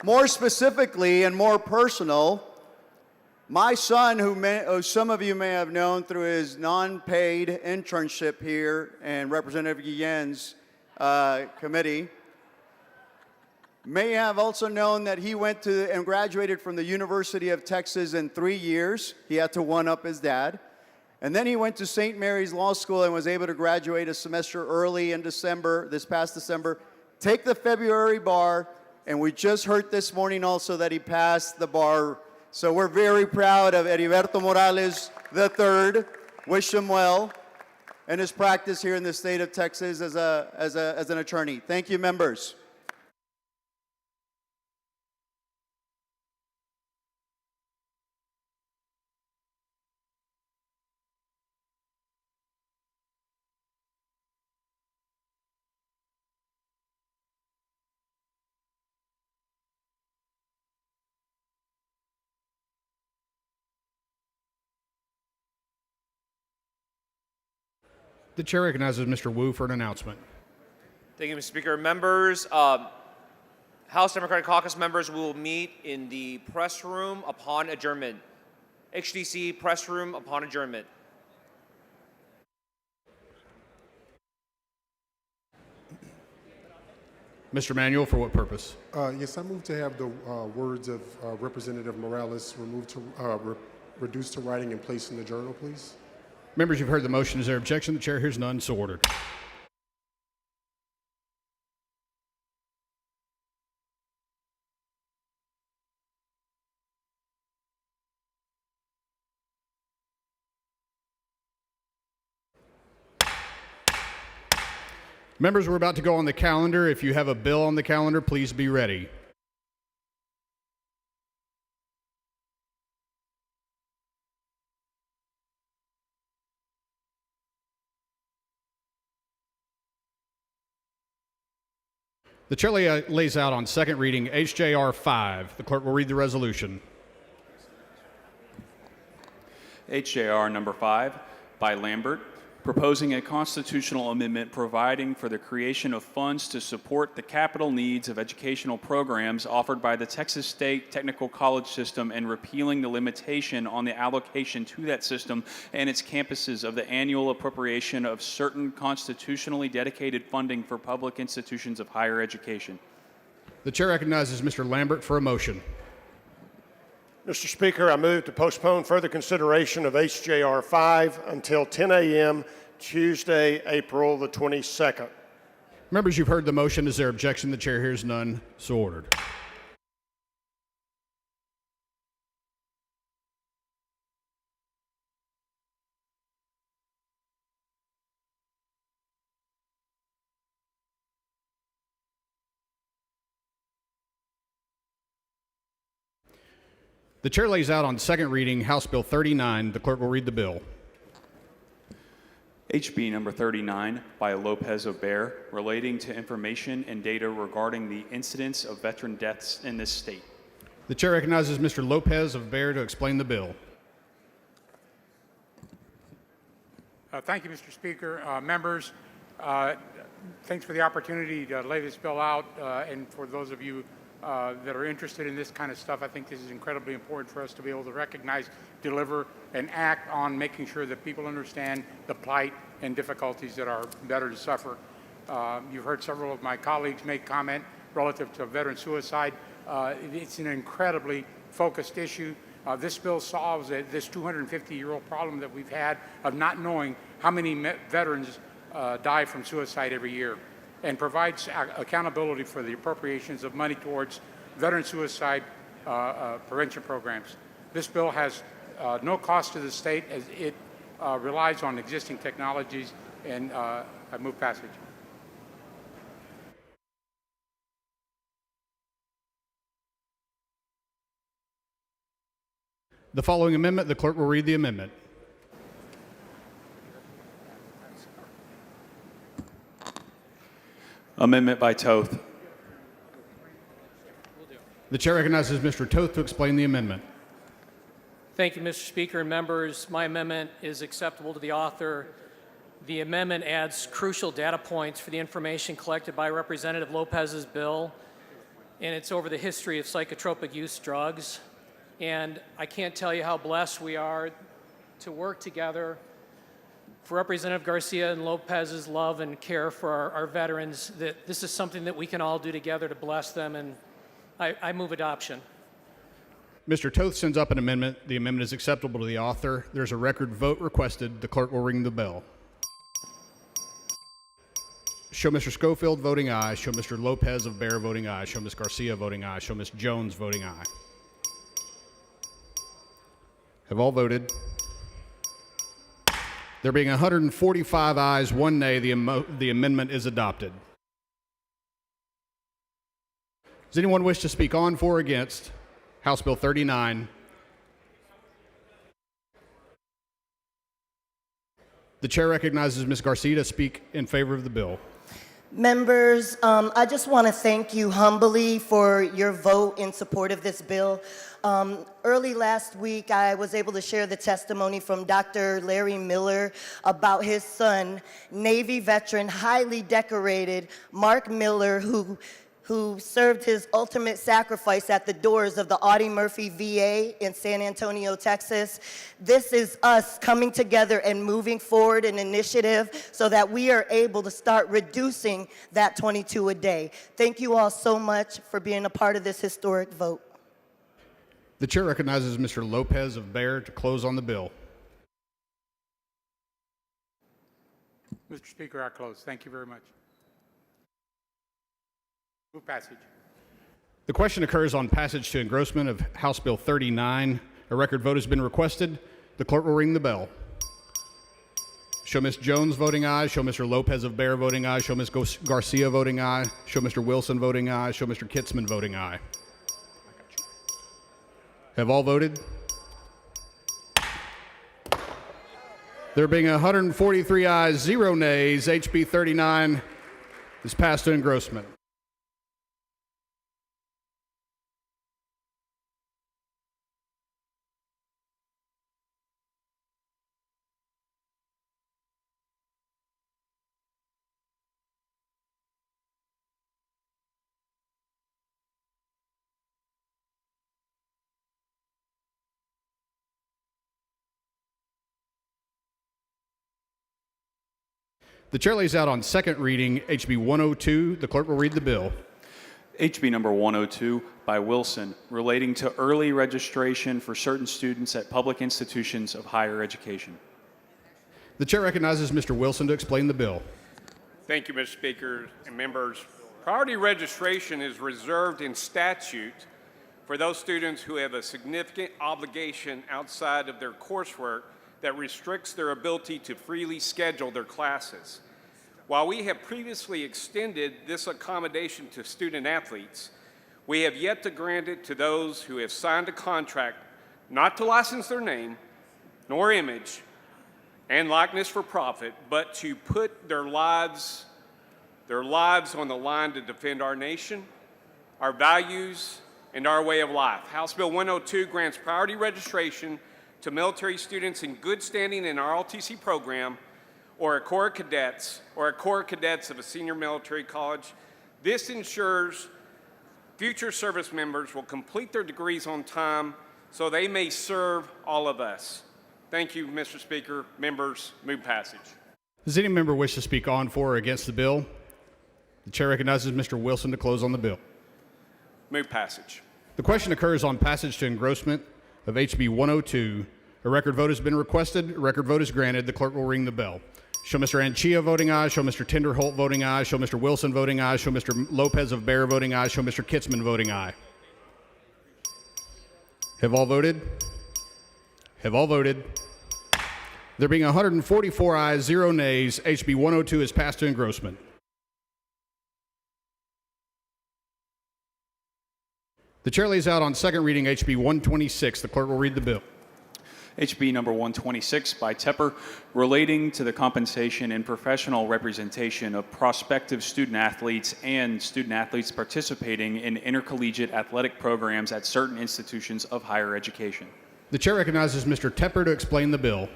More specifically and more personal, my son, who some of you may have known through his non-paid internship here and Representative Guillen's committee, may have also known that he went to and graduated from the University of Texas in 3 years. He had to one-up his dad. And then he went to St. Mary's Law School and was able to graduate a semester early in December, this past December, take the February bar, and we just heard this morning also that he passed the bar. So we're very proud of Heriberto Morales III. Wish him well in his practice here in the state of Texas as an attorney. Thank you, members. The chair recognizes Mr. Wu for an announcement. Thank you, Mr. Speaker. Members, House Democratic Caucus members will meet in the press room upon adjournment. HDC press room upon adjournment. Mr. Manuel, for what purpose? Yes, I move to have the words of Representative Morales reduced to writing and placed in the journal, please. Members, you've heard the motion. Is there objection? The chair hears none, so ordered. Members, we're about to go on the calendar. If you have a bill on the calendar, please be ready. The chair lays out on second reading HJR 5. The clerk will read the resolution. HJR number 5 by Lambert, proposing a constitutional amendment providing for the creation of funds to support the capital needs of educational programs offered by the Texas State Technical College System and repealing the limitation on the allocation to that system and its campuses of the annual appropriation of certain constitutionally dedicated funding for public institutions of higher education. The chair recognizes Mr. Lambert for a motion. Mr. Speaker, I move to postpone further consideration of HJR 5 until 10 a.m. Tuesday, April the 22nd. Members, you've heard the motion. Is there objection? The chair hears none, so ordered. The chair lays out on second reading House Bill 39. The clerk will read the bill. HB number 39 by Lopez Obear, relating to information and data regarding the incidence of veteran deaths in this state. The chair recognizes Mr. Lopez of Bear to explain the bill. Thank you, Mr. Speaker. Members, thanks for the opportunity to lay this bill out, and for those of you that are interested in this kind of stuff. I think this is incredibly important for us to be able to recognize, deliver, and act on making sure that people understand the plight and difficulties that our veterans suffer. You've heard several of my colleagues make comment relative to veteran suicide. It's an incredibly focused issue. This bill solves this 250-year-old problem that we've had of not knowing how many veterans die from suicide every year, and provides accountability for the appropriations of money towards veteran suicide prevention programs. This bill has no cost to the state as it relies on existing technologies, and I move passage. The following amendment, the clerk will read the amendment. Amendment by Toth. The chair recognizes Mr. Toth to explain the amendment. Thank you, Mr. Speaker and members. My amendment is acceptable to the author. The amendment adds crucial data points for the information collected by Representative Lopez's bill, and it's over the history of psychotropic use drugs. And I can't tell you how blessed we are to work together for Representative Garcia and Lopez's love and care for our veterans, that this is something that we can all do together to bless them, and I move adoption. Mr. Toth sends up an amendment. The amendment is acceptable to the author. There's a record vote requested. The clerk will ring the bell. Show Mr. Schofield voting aye. Show Mr. Lopez of Bear voting aye. Show Ms. Garcia voting aye. Show Ms. Jones voting aye. Have all voted? There being 145 ayes, 1 nay, the amendment is adopted. Does anyone wish to speak on, for, or against House Bill 39? The chair recognizes Ms. Garcia to speak in favor of the bill. Members, I just want to thank you humbly for your vote in support of this bill. Early last week, I was able to share the testimony from Dr. Larry Miller about his son, Navy veteran, highly decorated Mark Miller, who served his ultimate sacrifice at the doors of the Audie Murphy VA in San Antonio, Texas. This is us coming together and moving forward an initiative so that we are able to start reducing that 22 a day. Thank you all so much for being a part of this historic vote. The chair recognizes Mr. Lopez of Bear to close on the bill. Mr. Speaker, I close. Thank you very much. Move passage. The question occurs on passage to engrossment of House Bill 39. A record vote has been requested. The clerk will ring the bell. Show Ms. Jones voting aye. Show Mr. Lopez of Bear voting aye. Show Ms. Garcia voting aye. Show Mr. Wilson voting aye. Show Mr. Kitzman voting aye. Have all voted? There being 143 ayes, 0 nays, HB 39 is passed to engrossment. The chair lays out on second reading HB 102. The clerk will read the bill. HB number 102 by Wilson, relating to early registration for certain students at public institutions of higher education. The chair recognizes Mr. Wilson to explain the bill. Thank you, Mr. Speaker and members. Priority registration is reserved in statute for those students who have a significant obligation outside of their coursework that restricts their ability to freely schedule their classes. While we have previously extended this accommodation to student athletes, we have yet to grant it to those who have signed a contract not to license their name nor image and likeness for profit, but to put their lives on the line to defend our nation, our values, and our way of life. House Bill 102 grants priority registration to military students in good standing in our ROTC program or a Corps of Cadets of a senior military college. This ensures future service members will complete their degrees on time so they may serve all of us. Thank you, Mr. Speaker. Members, move passage. Does any member wish to speak on, for, or against the bill? The chair recognizes Mr. Wilson to close on the bill. Move passage. The question occurs on passage to engrossment of HB 102. A record vote has been requested. A record vote is granted. The clerk will ring the bell. Show Mr. Anchia voting aye. Show Mr. Tinderholt voting aye. Show Mr. Wilson voting aye. Show Mr. Lopez of Bear voting aye. Show Mr. Kitzman voting aye. Have all voted? Have all voted? There being 144 ayes, 0 nays, HB 102 is passed to engrossment. The chair lays out on second reading HB 126. The clerk will read the bill. HB number 126 by Tepper, relating to the compensation and professional representation of prospective student athletes and student athletes participating in intercollegiate athletic programs at certain institutions of higher education. The chair recognizes Mr. Tepper to explain the bill.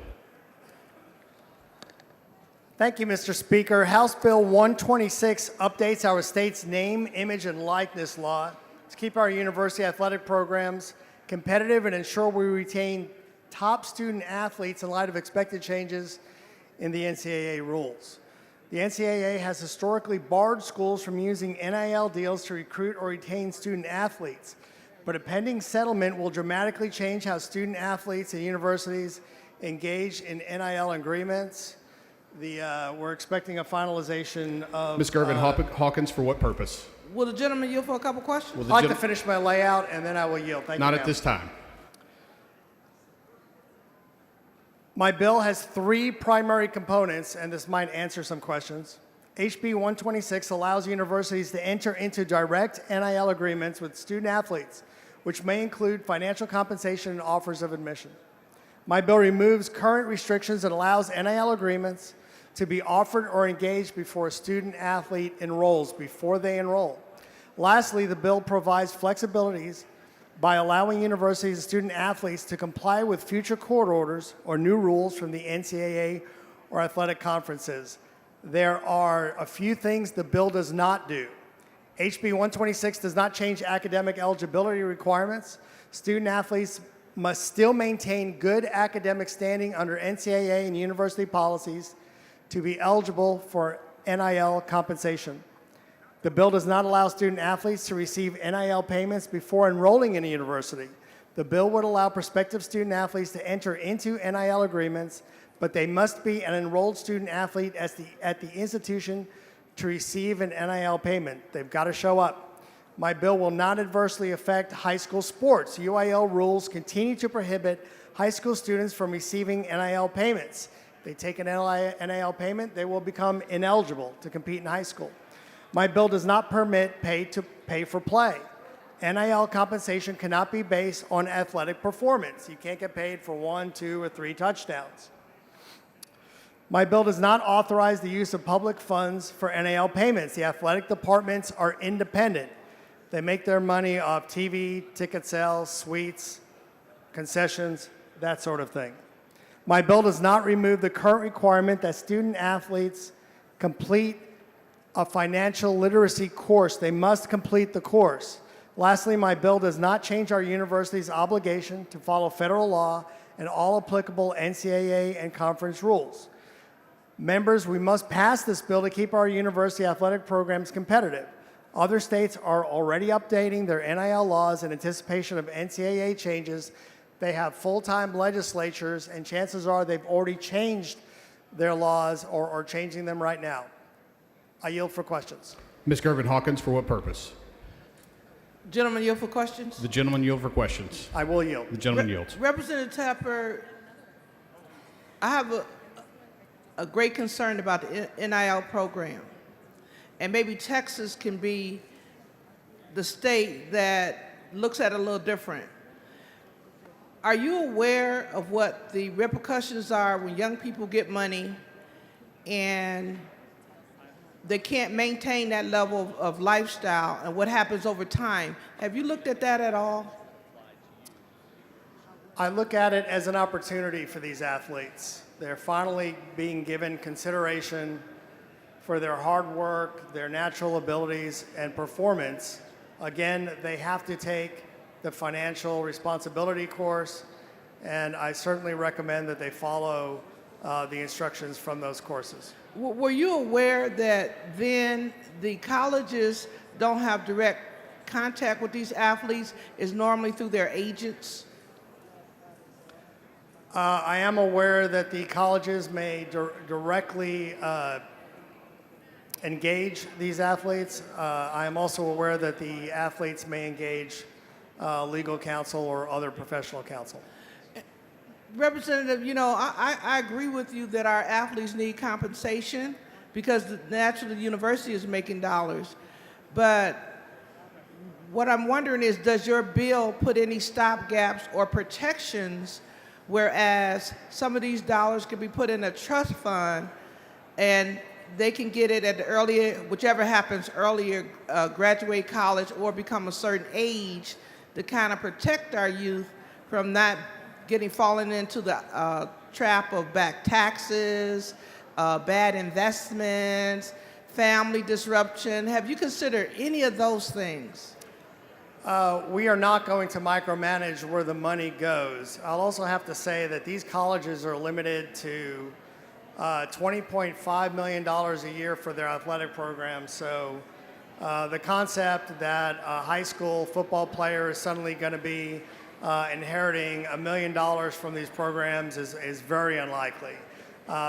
Thank you, Mr. Speaker. House Bill 126 updates our state's name, image, and likeness law to keep our university athletic programs competitive and ensure we retain top student athletes in light of expected changes in the NCAA rules. The NCAA has historically barred schools from using NIL deals to recruit or retain student athletes, but a pending settlement will dramatically change how student athletes and universities engage in NIL agreements. We're expecting a finalization of... Ms. Gervin Hawkins, for what purpose? Will the gentleman yield for a couple questions? I'd like to finish my layout, and then I will yield. Thank you, Not ma'am. at this time. My bill has 3 primary components, and this might answer some questions. HB 126 allows universities to enter into direct NIL agreements with student athletes, which may include financial compensation and offers of admission. My bill removes current restrictions and allows NIL agreements to be offered or engaged before a student athlete enrolls, before they enroll. Lastly, the bill provides flexibilities by allowing universities and student athletes to comply with future court orders or new rules from the NCAA or athletic conferences. There are a few things the bill does not do. HB 126 does not change academic eligibility requirements. Student athletes must still maintain good academic standing under NCAA and university policies to be eligible for NIL compensation. The bill does not allow student athletes to receive NIL payments before enrolling in a university. The bill would allow prospective student athletes to enter into NIL agreements, but they must be an enrolled student athlete at the institution to receive an NIL payment. They've got to show up. My bill will not adversely affect high school sports. UIL rules continue to prohibit high school students from receiving NIL payments. If they take an NIL payment, they will become ineligible to compete in high school. My bill does not permit pay for play. NIL compensation cannot be based on athletic performance. You can't get paid for 1, 2, or 3 touchdowns. My bill does not authorize the use of public funds for NIL payments. The athletic departments are independent. They make their money off TV, ticket sales, suites, concessions, that sort of thing. My bill does not remove the current requirement that student athletes complete a financial literacy course. They must complete the course. Lastly, my bill does not change our university's obligation to follow federal law and all applicable NCAA and conference rules. Members, we must pass this bill to keep our university athletic programs competitive. Other states are already updating their NIL laws in anticipation of NCAA changes. They have full-time legislatures, and chances are they've already changed their laws or are changing them right now. I yield for questions. Ms. Gervin Hawkins, for what purpose? Gentleman yield for questions? The gentleman yield for questions. I will yield. The gentleman yields. Representative Tepper, I have a great concern about the NIL program. And maybe Texas can be the state that looks at it a little different. Are you aware of what the repercussions are when young people get money and they can't maintain that level of lifestyle and what happens over time? Have you looked at that at all? I look at it as an opportunity for these athletes. They're finally being given consideration for their hard work, their natural abilities, and performance Again, they have to take the financial responsibility course, and I certainly recommend that they follow the instructions from those courses. Were you aware that then the colleges don't have direct contact with these athletes? Is normally through their agents? I am aware that the colleges may directly engage these athletes. I am also aware that the athletes may engage legal counsel or other professional counsel. Representative, you know, I agree with you that our athletes need compensation because naturally the university is making dollars. But what I'm wondering is, does your bill put any stopgaps or protections, whereas some of these dollars can be put in a trust fund and they can get it at the earlier, whichever happens earlier, graduate college or become a certain age to kind of protect our youth from not falling into the trap of back taxes, bad investments, family disruption. Have you considered any of those things? We are not going to micromanage where the money goes. I'll also have to say that these colleges are limited to $20.5 million a year for their athletic program. So the concept that a high school football player is suddenly going to be inheriting $1 million from these programs is very unlikely.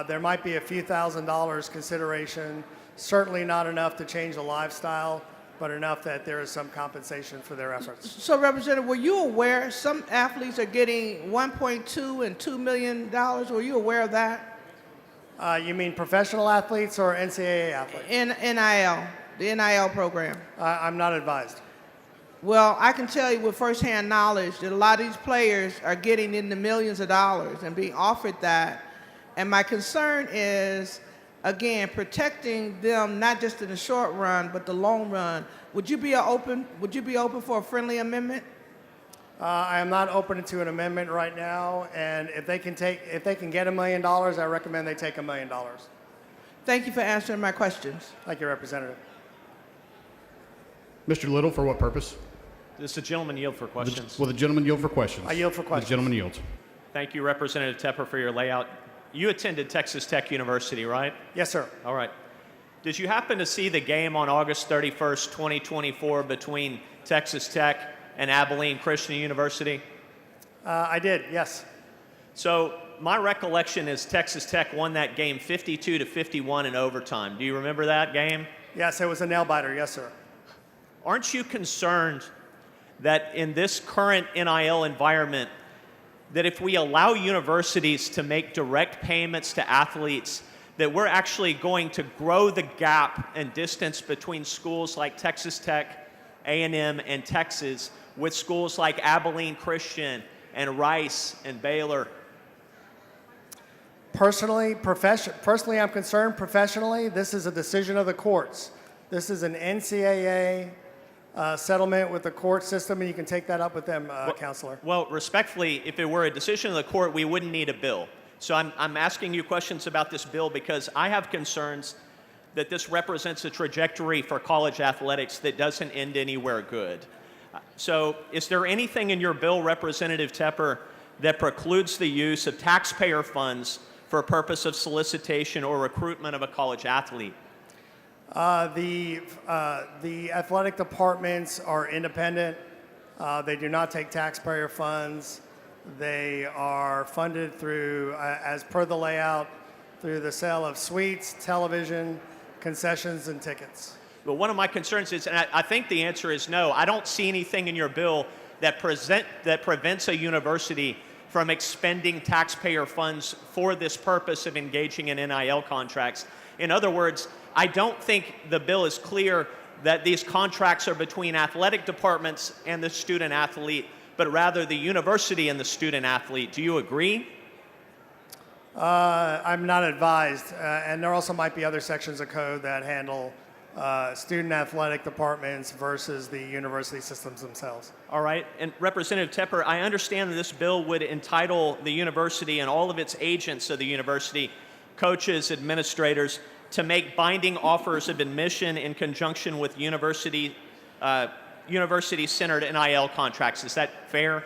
There might be a few $1,000s consideration, certainly not enough to change the lifestyle, but enough that there is some compensation for their efforts. So, Representative, were you aware some athletes are getting $1.2 and $2 million? Were you aware of that? You mean professional athletes or NCAA athletes? NIL, the NIL program. I'm not advised. Well, I can tell you with firsthand knowledge that a lot of these players are getting in the millions of dollars and being offered that. And my concern is, again, protecting them not just in the short run, but the long run. Would you be open for a friendly amendment? I am not open to an amendment right now, and if they can get $1 million, I recommend they take $1 million. Thank you for answering my questions. Thank you, Representative. Mr. Little, for what purpose? Does the gentleman yield for questions? Will the gentleman yield for questions? I yield for questions. The gentleman yields. Thank you, Representative Tepper, for your layout. You attended Texas Tech University, right? Yes, sir. All right. Did you happen to see the game on August 31st, 2024 between Texas Tech and Abilene Christian University? I did, yes. So my recollection is Texas Tech won that game 52-51 in overtime. Do you remember that game? Yes, it was a nail-biter, yes, sir. Aren't you concerned that in this current NIL environment, that if we allow universities to make direct payments to athletes, that we're actually going to grow the gap and distance between schools like Texas Tech, A&M, and Texas with schools like Abilene Christian and Rice and Baylor? Personally, I'm concerned. Professionally, this is a decision of the courts. This is an NCAA settlement with the court system, and you can take that up with them, Counselor. Well, respectfully, if it were a decision of the court, we wouldn't need a bill. So I'm asking you questions about this bill because I have concerns that this represents a trajectory for college athletics that doesn't end anywhere good. So is there anything in your bill, Representative Tepper, that precludes the use of taxpayer funds for a purpose of solicitation or recruitment of a college athlete? The athletic departments are independent. They do not take taxpayer funds. They are funded through, as per the layout, through the sale of suites, television, concessions, and tickets. But one of my concerns is, and I think the answer is no, I don't see anything in your bill that prevents a university from expending taxpayer funds for this purpose of engaging in NIL contracts. In other words, I don't think the bill is clear that these contracts are between athletic departments and the student athlete, but rather the university and the student athlete. Do you agree? I'm not advised, and there also might be other sections of code that handle student athletic departments versus the university systems themselves. All right, and Representative Tepper, I understand that this bill would entitle the university and all of its agents of the university, coaches, administrators, to make binding offers of admission in conjunction with university university-centered NIL contracts. Is that fair?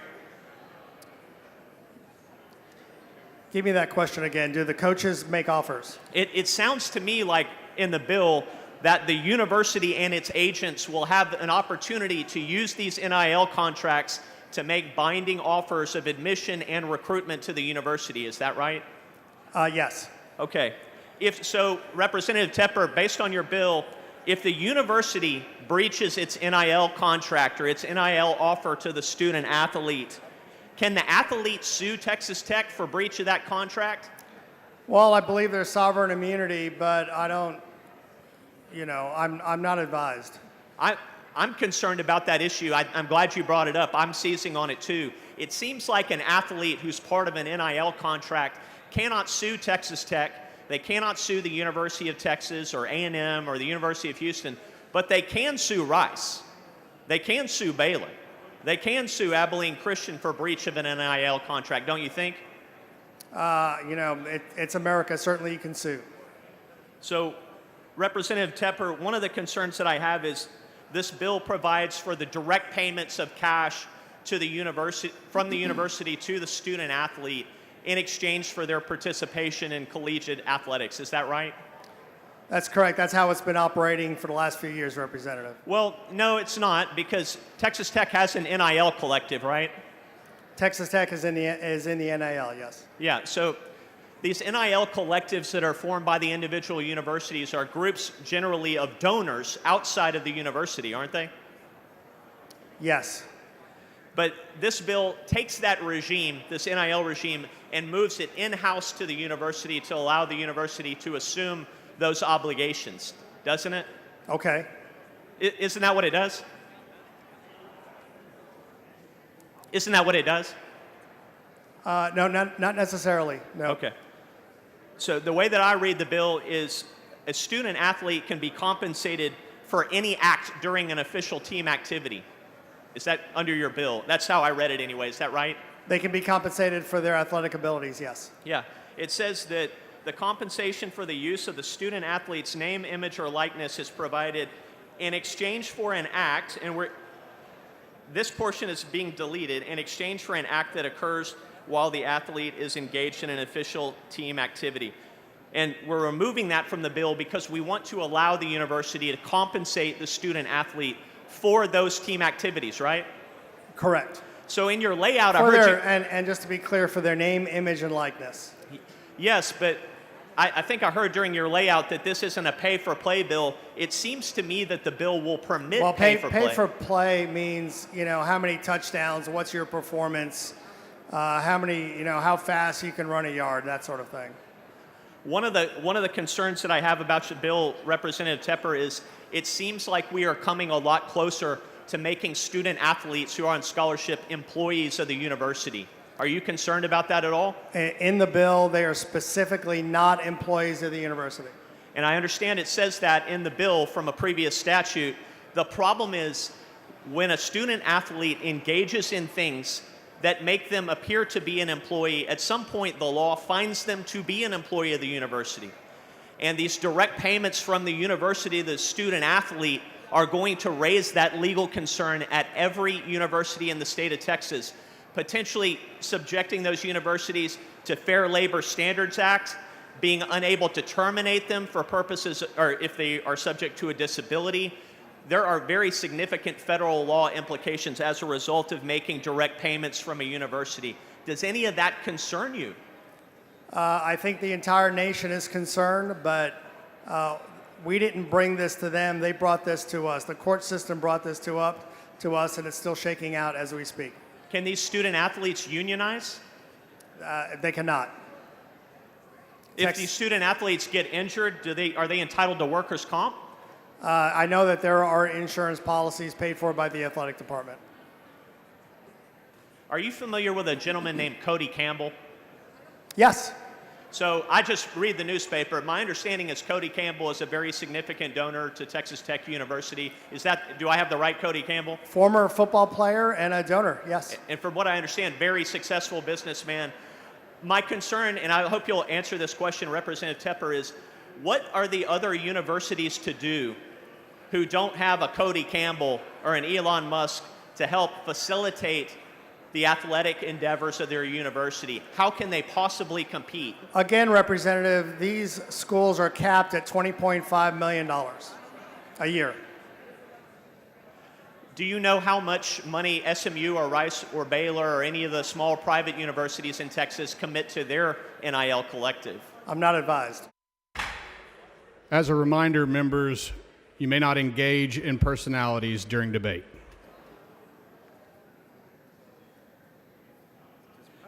Give me that question again. Do the coaches make offers? It sounds to me like in the bill that the university and its agents will have an opportunity to use these NIL contracts to make binding offers of admission and recruitment to the university. Is that right? Yes. Okay. If so, Representative Tepper, based on your bill, if the university breaches its NIL contract or its NIL offer to the student athlete, can the athlete sue Texas Tech for breach of that contract? Well, I believe there's sovereign immunity, but I don't, I'm not advised. I'm concerned about that issue. I'm glad you brought it up. I'm seizing on it too. It seems like an athlete who's part of an NIL contract cannot sue Texas Tech. They cannot sue the University of Texas or A&M or the University of Houston, but they can sue Rice. They can sue Baylor. They can sue Abilene Christian for breach of an NIL contract, don't you think? It's America. Certainly you can sue. So, Representative Tepper, one of the concerns that I have is this bill provides for the direct payments of cash to the university, from the university to the student athlete in exchange for their participation in collegiate athletics. Is that right? That's correct. That's how it's been operating for the last few years, Representative. Well, no, it's not, because Texas Tech has an NIL collective, right? Texas Tech is in the NIL, yes. Yeah, so these NIL collectives that are formed by the individual universities are groups generally of donors outside of the university, aren't they? Yes. But this bill takes that regime, this NIL regime, and moves it in-house to the university to allow the university to assume those obligations, doesn't it? Okay. Isn't that what it does? Isn't that what it does? No, not necessarily. No. Okay. So the way that I read the bill is a student athlete can be compensated for any act during an official team activity. Is that under your bill? That's how I read it anyway. Is that right? They can be compensated for their athletic abilities, yes. Yeah. It says that the compensation for the use of the student athlete's name, image, or likeness is provided in exchange for an act, and this portion is being deleted, in exchange for an act that occurs while the athlete is engaged in an official team activity. And we're removing that from the bill because we want to allow the university to compensate the student athlete for those team activities, right? Correct. So in your layout, For I heard their, you... and just to be clear, for their name, image, and likeness. Yes, but I think I heard during your layout that this isn't a pay-for-play bill. It seems to me that the bill will permit pay-for-play. Pay-for-play means, how many touchdowns, what's your performance, how fast you can run a yard, that sort of thing. One of the concerns that I have about your bill, Representative Tepper, is it seems like we are coming a lot closer to making student athletes who are on scholarship employees of the university. Are you concerned about that at all? In the bill, they are specifically not employees of the university. And I understand it says that in the bill from a previous statute. The problem is when a student athlete engages in things that make them appear to be an employee, at some point the law finds them to be an employee of the university. And these direct payments from the university to the student athlete are going to raise that legal concern at every university in the state of Texas, potentially subjecting those universities to Fair Labor Standards Act, being unable to terminate them for purposes, or if they are subject to a disability. There are very significant federal law implications as a result of making direct payments from a university. Does any of that concern you? I think the entire nation is concerned, but we didn't bring this to them. They brought this to us. The court system brought this to us, and it's still shaking out as we speak. Can these student athletes unionize? They cannot. If these student athletes get injured, are they entitled to workers' comp? I know that there are insurance policies paid for by the athletic department. Are you familiar with a gentleman named Cody Campbell? Yes. So I just read the newspaper. My understanding is Cody Campbell is a very significant donor to Texas Tech University. Do I have the right Cody Campbell? Former football player and a donor, yes. And from what I understand, very successful businessman. My concern, and I hope you'll answer this question, Representative Tepper, is what are the other universities to do who don't have a Cody Campbell or an Elon Musk to help facilitate the athletic endeavors of their university, how can they possibly compete? Again, Representative, these schools are capped at $20.5 million a year. Do you know how much money SMU or Rice or Baylor or any of the small private universities in Texas commit to their NIL collective? I'm not advised. As a reminder, members, you may not engage in personalities during debate.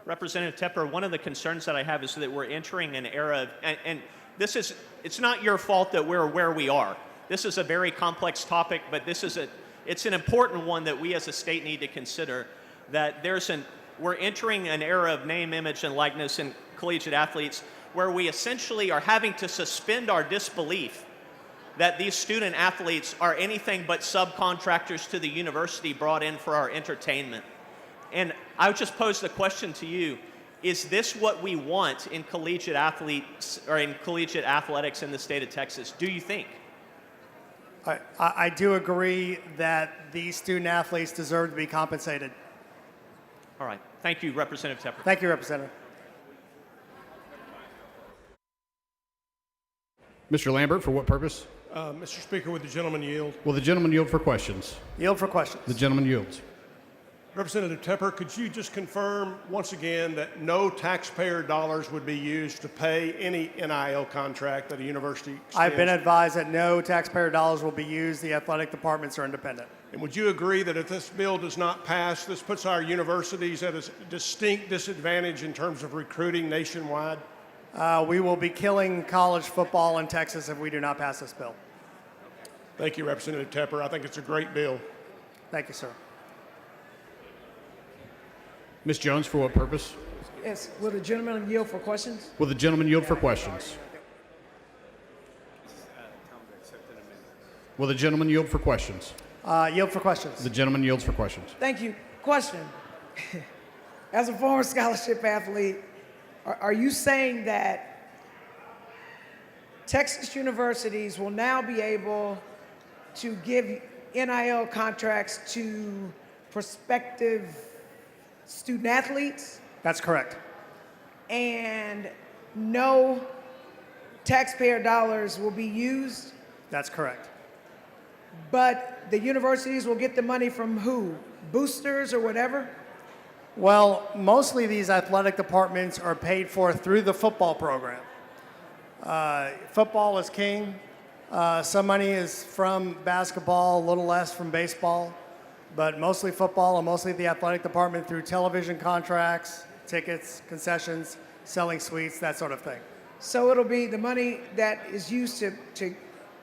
Representative Tepper, one of the concerns that I have is that we're entering an era, and this is, it's not your fault that we're where we are. This is a very complex topic, but it's an important one that we as a state need to consider, that we're entering an era of name, image, and likeness in collegiate athletes where we essentially are having to suspend our disbelief that these student athletes are anything but subcontractors to the university brought in for our entertainment. And I would just pose the question to you, is this what we want in collegiate athletes or in collegiate athletics in the state of Texas? Do you think? I do agree that these student athletes deserve to be compensated. All right. Thank you, Representative Tepper. Thank you, Representative. Mr. Lambert, for what purpose? Mr. Speaker, would the gentleman yield? Will the gentleman yield for questions? Yield for questions. The gentleman yields. Representative Tepper, could you just confirm once again that no taxpayer dollars would be used to pay any NIL contract that a university extends? I've been advised that no taxpayer dollars will be used. The athletic departments are independent. And would you agree that if this bill does not pass, this puts our universities at a distinct disadvantage in terms of recruiting nationwide? We will be killing college football in Texas if we do not pass this bill. Thank you, Representative Tepper. I think it's a great bill. Thank you, sir. Ms. Jones, for what purpose? Yes, will the gentleman yield for questions? Will the gentleman yield for questions? Will the gentleman yield for questions? Yield for questions. The gentleman yields for questions. Thank you. Question. As a former scholarship athlete, are you saying that Texas universities will now be able to give NIL contracts to prospective student athletes? That's correct. And no taxpayer dollars will be used, That's correct. but the universities will get the money from who? Boosters or whatever? Well, mostly these athletic departments are paid for through the football program. Football is king. Some money is from basketball, a little less from baseball, but mostly football and mostly the athletic department through television contracts, tickets, concessions, selling suites, that sort of thing. So it'll be the money that is used to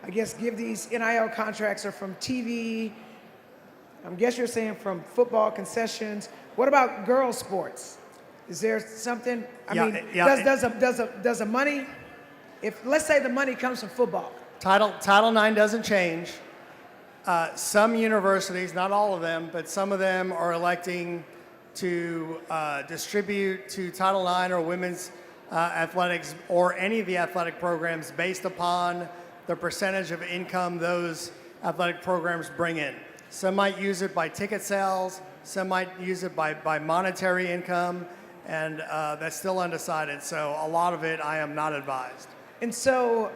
I guess, give these NIL contracts are from TV. I guess you're saying from football concessions. What about girls' sports? Is there something? Does a money? If let's say the money comes from football. Title IX doesn't change. Some universities, not all of them, but some of them are electing to distribute to Title IX or women's athletics or any of the athletic programs based upon the percentage of income those athletic programs bring in. Some might use it by ticket sales, some might use it by monetary income, and that's still undecided. So a lot of it, I am not advised. And so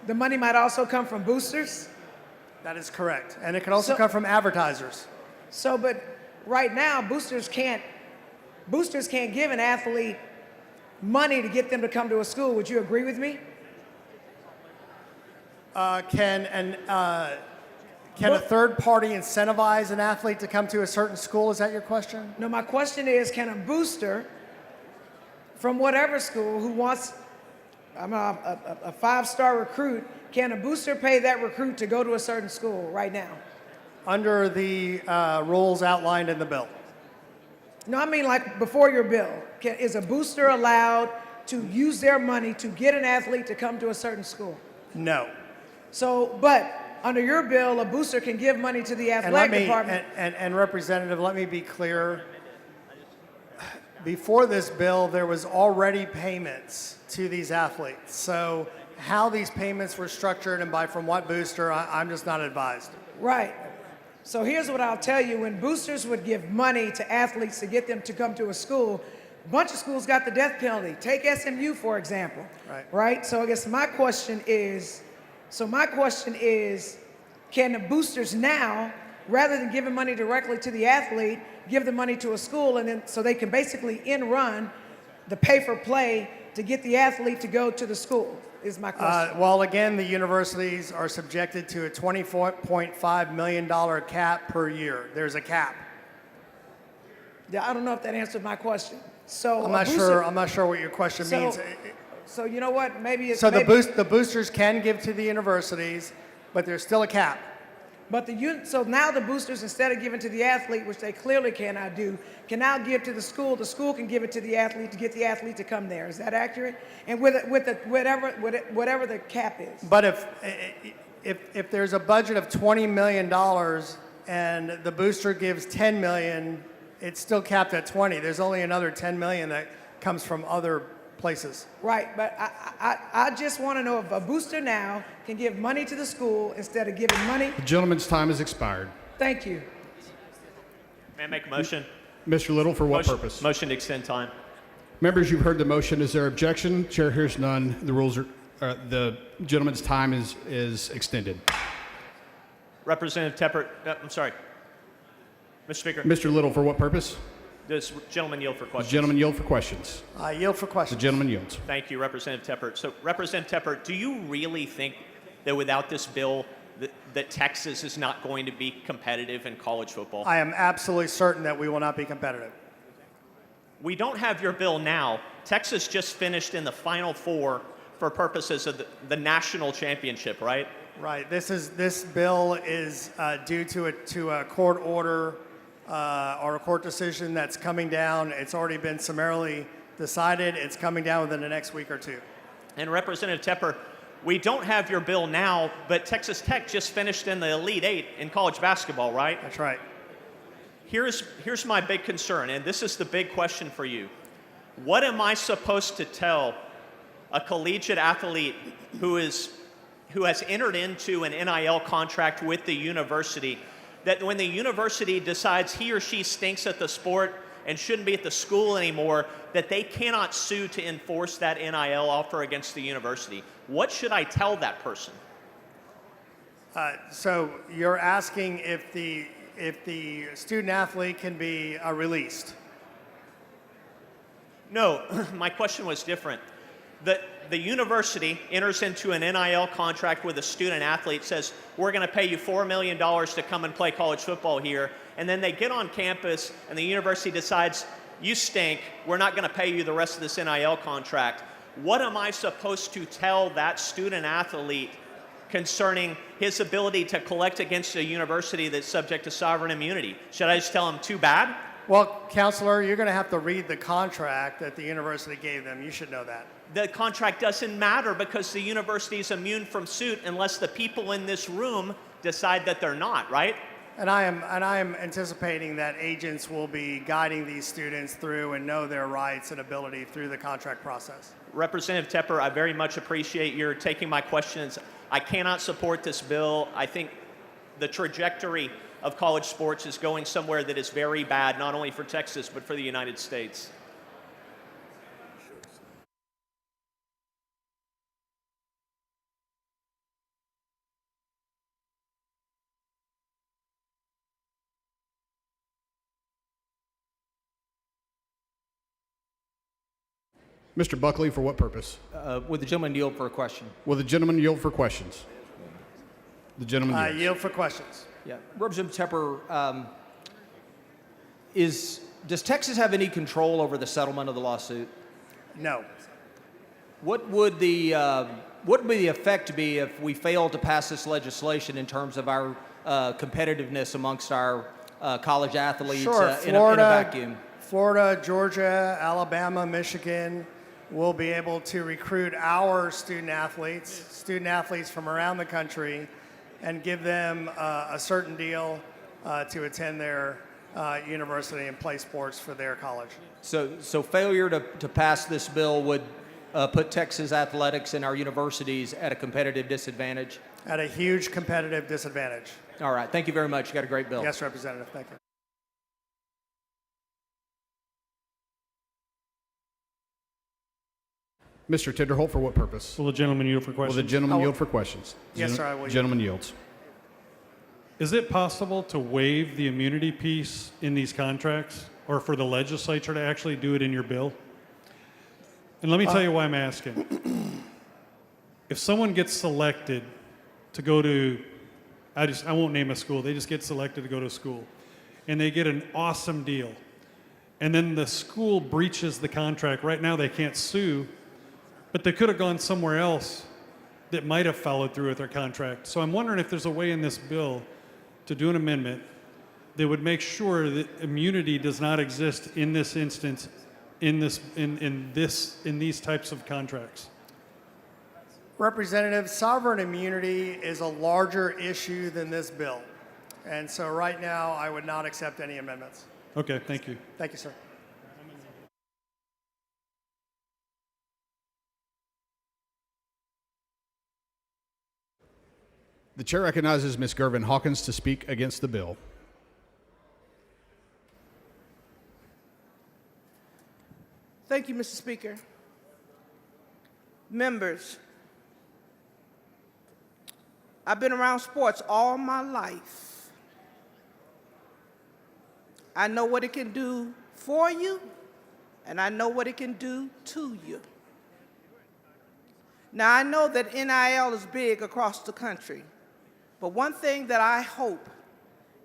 the money might also come from boosters? That is correct. And it can also come from advertisers. So, but right now, boosters can't give an athlete money to get them to come to a school. Would you agree with me? Can a third party incentivize an athlete to come to a certain school? Is that your question? No, my question is, can a booster from whatever school who wants, I'm a five-star recruit, can a booster pay that recruit to go to a certain school right now? Under the rules outlined in the bill. No, I mean like before your bill. Is a booster allowed to use their money to get an athlete to come to a certain school? No. So, but under your bill, a booster can give money to the athletic department. And Representative, let me be clear. Before this bill, there was already payments to these athletes. So how these payments were structured and from what booster, I'm just not advised. Right. So here's what I'll tell you. When boosters would give money to athletes to get them to come to a school, a bunch of schools got the death penalty. Take SMU, for example. Right? So I guess my question is, can the boosters now, rather than giving money directly to the athlete, give the money to a school, and then so they can basically run the pay-for-play to get the athlete to go to the school, is my question. Well, again, the universities are subjected to a $24.5 million cap per year. There's a cap. Yeah, I don't know if that answered my question. So I'm not sure what your question means. So you know what? Maybe it's So the boosters can give to the universities, but there's still a cap. But so now the boosters, instead of giving to the athlete, which they clearly cannot do, can now give to the school. The school can give it to the athlete to get the athlete to come there. Is that accurate? And with whatever the cap is. But if there's a budget of $20 million and the booster gives $10 million, it's still capped at 20. There's only another $10 million that comes from other places. Right, but I just want to know if a booster now can give money to the school instead of giving money. The gentleman's time has expired. Thank you. May I make a motion? Mr. Little, for what purpose? Motion to extend time. Members, you've heard the motion. Is there objection? Chair hears none. The rules are, the gentleman's time is extended. Representative Tepper, I'm sorry. Mr. Speaker. Mr. Little, for what purpose? Does gentleman yield for The questions? gentleman yield for questions. I yield for The questions. gentleman yields. Thank you, Representative Tepper. So, Representative Tepper, do you really think that without this bill, that Texas is not going to be competitive in college football? I am absolutely certain that we will not be competitive. We don't have your bill now. Texas just finished in the Final Four for purposes of the national championship, right? Right. This bill is due to a court order or a court decision that's coming down. It's already been summarily decided. It's coming down within the next week or two. And Representative Tepper, we don't have your bill now, but Texas Tech just finished in the Elite Eight in college basketball, right? That's right. Here's my big concern, and this is the big question for you. What am I supposed to tell a collegiate athlete who has entered into an NIL contract with the university, that when the university decides he or she stinks at the sport and shouldn't be at the school anymore, that they cannot sue to enforce that NIL offer against the university? What should I tell that person? So you're asking if the student athlete can be released? No, my question was different. The university enters into an NIL contract with a student athlete, says, we're going to pay you $4 million to come and play college football here. And then they get on campus and the university decides, you stink, we're not going to pay you the rest of this NIL contract. What am I supposed to tell that student athlete concerning his ability to collect against a university that's subject to sovereign immunity? Should I just tell him too bad? Well, Counselor, you're going to have to read the contract that the university gave them. You should know that. The contract doesn't matter because the university is immune from suit unless the people in this room decide that they're not, right? And I am anticipating that agents will be guiding these students through and know their rights and ability through the contract process. Representative Tepper, I very much appreciate your taking my questions. I cannot support this bill. I think the trajectory of college sports is going somewhere that is very bad, not only for Texas, but for the United States. Mr. Buckley, for what purpose? Would the gentleman yield for a question? Will the gentleman yield for questions? The gentleman yields. Yield for questions. Yeah. Representative Tepper, does Texas have any control over the settlement of the lawsuit? No. What would the effect be if we fail to pass this legislation in terms of our competitiveness amongst our college athletes in a vacuum? Florida, Georgia, Alabama, Michigan will be able to recruit our student athletes from around the country, and give them a certain deal to attend their university and play sports for their college. So failure to pass this bill put Texas athletics and our universities at a competitive disadvantage? At a huge competitive disadvantage. All right. Thank you very much. You got a great bill. Yes, Representative. Thank you. Mr. Tinderholt, for what purpose? Will the gentleman yield for Will questions? the gentleman yield for questions? Yes, sir, I will. Gentleman yields. Is it possible to waive the immunity piece in these contracts, or for the legislature to actually do it in your bill? And let me tell you why I'm asking. If someone gets selected to go to, I won't name a school, they just get selected to go to school, and they get an awesome deal, and then the school breaches the contract. Right now they can't sue, but they could have gone somewhere else that might have followed through with their contract. So I'm wondering if there's a way in this bill to do an amendment that would make sure that immunity does not exist in this instance, in these types of contracts. Representative, sovereign immunity is a larger issue than this bill. And so right now, I would not accept any amendments. Okay, thank you. Thank you, sir. The chair recognizes Ms. Gervin Hawkins to speak against the bill. Thank you, Mr. Speaker. Members, I've been around sports all my life. I know what it can do for you, and I know what it can do to you. Now, I know that NIL is big across the country, but one thing that I hope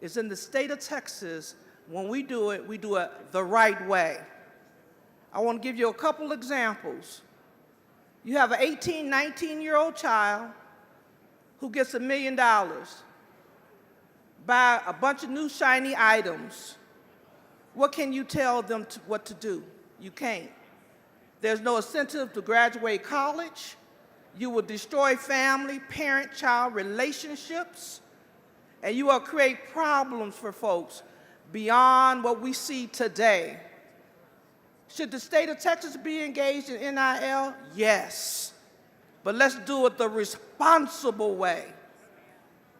is in the state of Texas, when we do it the right way. I want to give you a couple examples. You have an 18, 19-year-old child who gets $1 million, buy a bunch of new shiny items. What can you tell them what to do? You can't. There's no incentive to graduate college. You will destroy family, parent-child relationships, and you will create problems for folks beyond what we see today. Should the state of Texas be engaged in NIL? Yes, but let's do it the responsible way.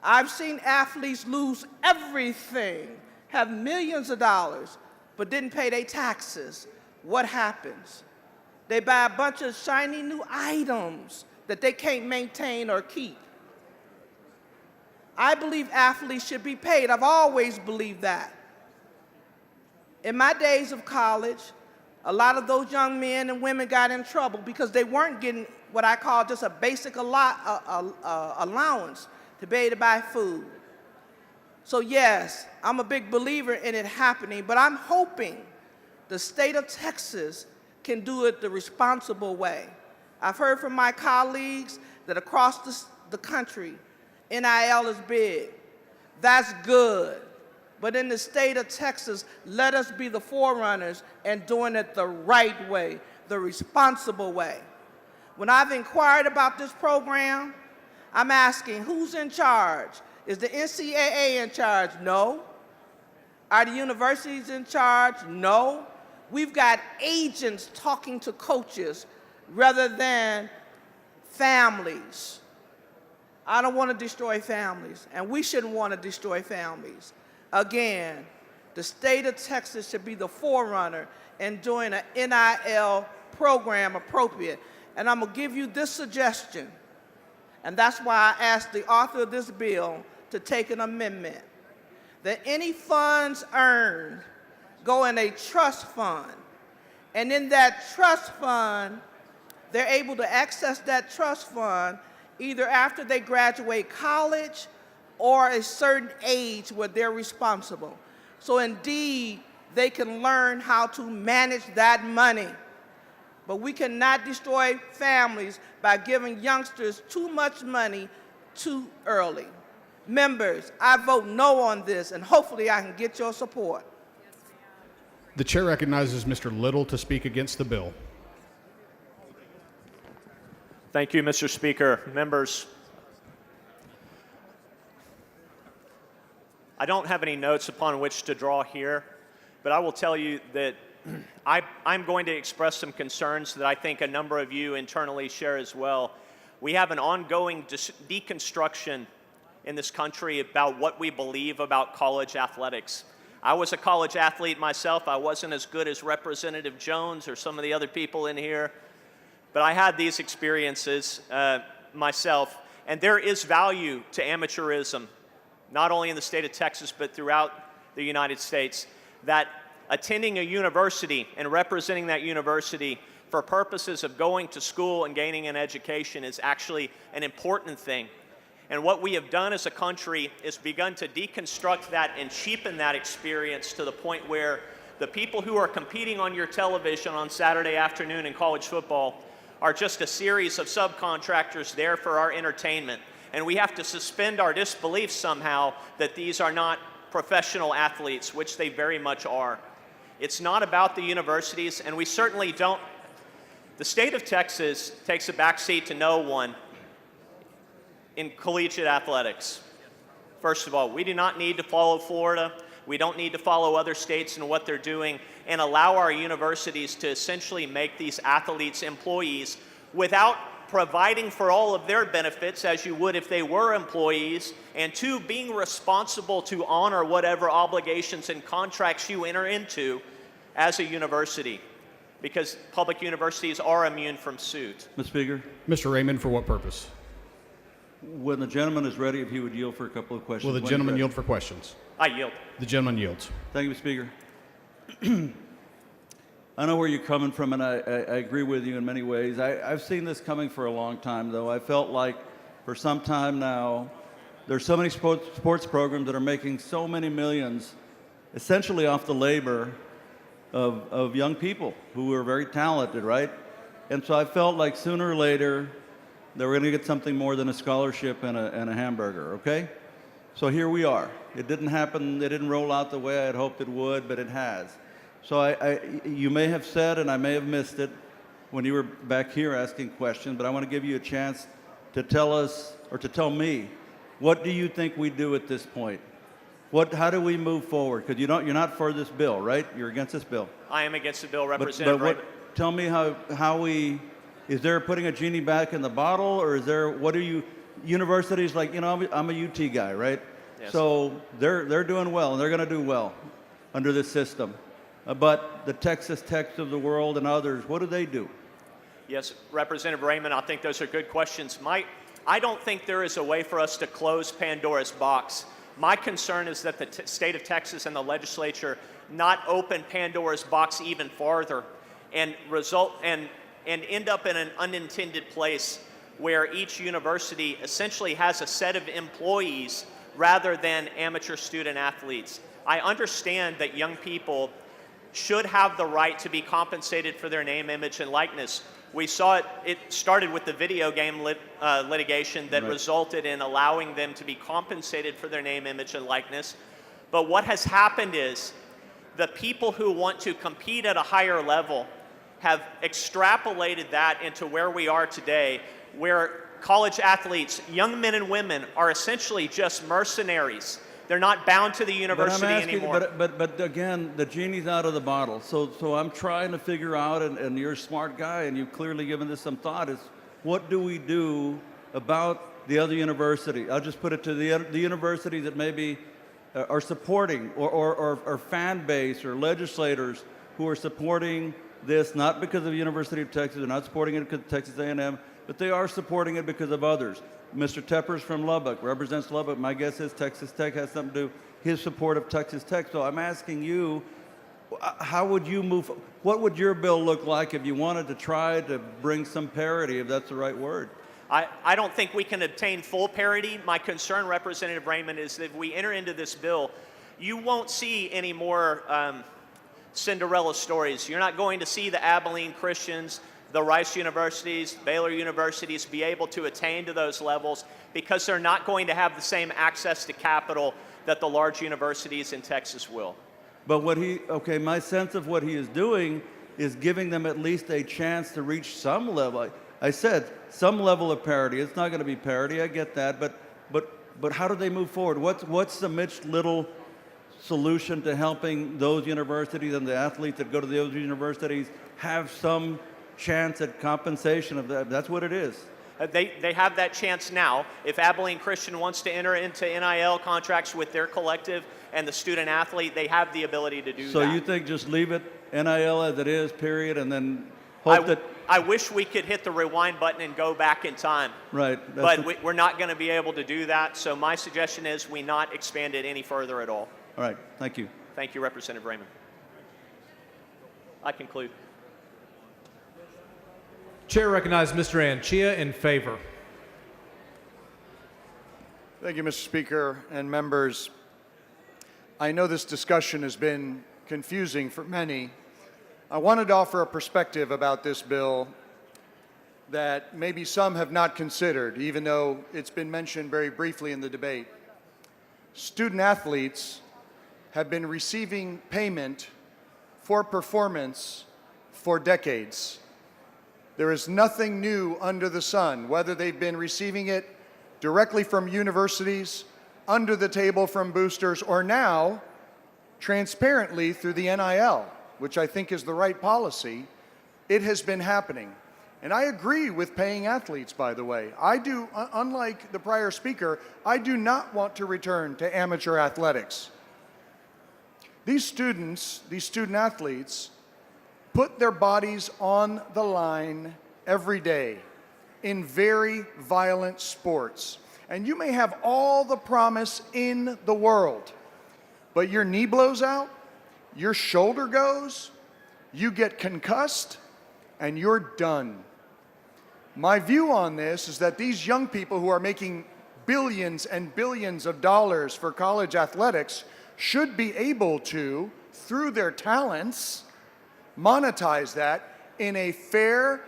I've seen athletes lose everything, have millions of dollars, but didn't pay their taxes. What happens? They buy a bunch of shiny new items that they can't maintain or keep. I believe athletes should be paid. I've always believed that. In my days of college, a lot of those young men and women got in trouble because they weren't getting what I call just a basic allowance to be able to buy food. So yes, I'm a big believer in it happening, but I'm hoping the state of Texas can do it the responsible way. I've heard from my colleagues that across the country, NIL is big. That's good. But in the state of Texas, let us be the forerunners and doing it the right way, the responsible way. When I've inquired about this program, I'm asking, who's in charge? Is the NCAA in charge? No. Are the universities in charge? No. We've got agents talking to coaches rather than families. I don't want to destroy families, and we shouldn't want to destroy families. Again, the state of Texas should be the forerunner in doing an NIL program appropriate. And I'm going to give you this suggestion, and that's why I asked the author of this bill to take an amendment, that any funds earned go in a trust fund, and in that trust fund, they're able to access that trust fund either after they graduate college or a certain age where they're responsible. So indeed, they can learn how to manage that money. But we cannot destroy families by giving youngsters too much money too early. Members, I vote no on this, and hopefully I can get your support. The chair recognizes Mr. Little to speak against the bill. Thank you, Mr. Speaker. Members, I don't have any notes upon which to draw here, but I will tell you that I'm going to express some concerns that I think a number of you internally share as well. We have an ongoing deconstruction in this country about what we believe about college athletics. I was a college athlete myself. I wasn't as good as Representative Jones or some of the other people in here, but I had these experiences myself, and there is value to amateurism, not only in the state of Texas, but throughout the United States, that attending a university and representing that university for purposes of going to school and gaining an education is actually an important thing. And what we have done as a country is begun to deconstruct that and cheapen that experience to the point where the people who are competing on your television on Saturday afternoon in college football are just a series of subcontractors there for our entertainment. And we have to suspend our disbelief somehow that these are not professional athletes, which they very much are. It's not about the universities, and we certainly don't. The state of Texas takes a backseat to no one in collegiate athletics. First of all, we do not need to follow Florida. We don't need to follow other states and what they're doing and allow our universities to essentially make these athletes employees without providing for all of their benefits as you would if they were employees, and two, being responsible to honor whatever obligations and contracts you enter into as a university, because public universities are immune from suit. Mr. Speaker, Mr. Raymond, for what purpose? when the gentleman is ready, if he would yield for a couple of questions. Will the gentleman yield for questions? I yield. The gentleman yields. Thank you, Mr. Speaker. I know where you're coming from, and I agree with you in many ways. I've seen this coming for a long time, though. I felt like for some time now, there's so many sports programs that are making so many millions, essentially off the labor of young people who are very talented, right? And so I felt like sooner or later, they were going to get something more than a scholarship and a hamburger, okay? So here we are. It didn't happen, it didn't roll out the way I had hoped it would, but it has. So you may have said, and I may have missed it when you were back here asking questions, but I want to give you a chance to tell us, or to tell me, what do you think we do at this point? How do we move forward? Because you're not for this bill, right? You're against this bill. I am against the bill, Representative Raymond. Tell me how we, is there putting a genie back in the bottle, or is there, what are you, universities like, you know, I'm a UT guy, right? Yes. So they're doing well, and they're going to do well under this system. But the Texas Techs of the world and others, what do they do? Yes, Representative Raymond, I think those are good questions. I don't think there is a way for us to close Pandora's box. My concern is that the state of Texas and the legislature not open Pandora's box even farther and end up in an unintended place where each university essentially has a set of employees rather than amateur student athletes. I understand that young people should have the right to be compensated for their name, image, and likeness. We saw it started with the video game litigation that resulted in allowing them to be compensated for their name, image, and likeness. But what has happened is the people who want to compete at a higher level have extrapolated that into where we are today, where college athletes, young men and women, are essentially just mercenaries. They're not bound to the university anymore. But again, the genie's out of the bottle. So I'm trying to figure out, and you're a smart guy, and you've clearly given this some thought, is what do we do about the other university? I'll just put it to the universities that maybe are supporting, or fan base, or legislators who are supporting this, not because of the University of Texas, they're not supporting it because of Texas A&M, but they are supporting it because of others. Mr. Teppers from Lubbock represents Lubbock. My guess is Texas Tech has something to do, his support of Texas Tech. So I'm asking you, how would you move, what would your bill look like if you wanted to try to bring some parity, if that's the right word? I don't think we can obtain full parity. My concern, Representative Raymond, is that if we enter into this bill, you won't see any more Cinderella stories. You're not going to see the Abilene Christians, the Rice universities, Baylor universities be able to attain to those levels because they're not going to have the same access to capital that the large universities in Texas will. But my sense of what he is doing is giving them at least a chance to reach some level. I said some level of parity. It's not going to be parity, I get that, but how do they move forward? What's the Mitch Little solution to helping those universities and the athletes that go to those universities have some chance at compensation of that. That's what it is. They have that chance now. If Abilene Christian wants to enter into NIL contracts with their collective and the student athlete, they have the ability to do So that. you think just leave it NIL as it is, period, and then hope that... I wish we could hit the rewind button and go back in time. Right. But we're not going to be able to do that. So my suggestion is we not expand it any further at all. All right. Thank you. Thank you, Representative Raymond. I conclude. Chair recognizes Mr. Anchia in favor. Thank you, Mr. Speaker and members. I know this discussion has been confusing for many. I wanted to offer a perspective about this bill that maybe some have not considered, even though it's been mentioned very briefly in the debate. Student athletes have been receiving payment for performance for decades. There is nothing new under the sun, whether they've been receiving it directly from universities, under the table from boosters, or now transparently through the NIL, which I think is the right policy. It has been happening. And I agree with paying athletes, by the way. I do, unlike the prior speaker, I do not want to return to amateur athletics. These students, these student athletes, put their bodies on the line every day in very violent sports. And you may have all the promise in the world, but your knee blows out, your shoulder goes, you get concussed, and you're done. My view on this is that these young people who are making billions and billions of dollars for college athletics should be able to, through their talents, monetize that in a fair,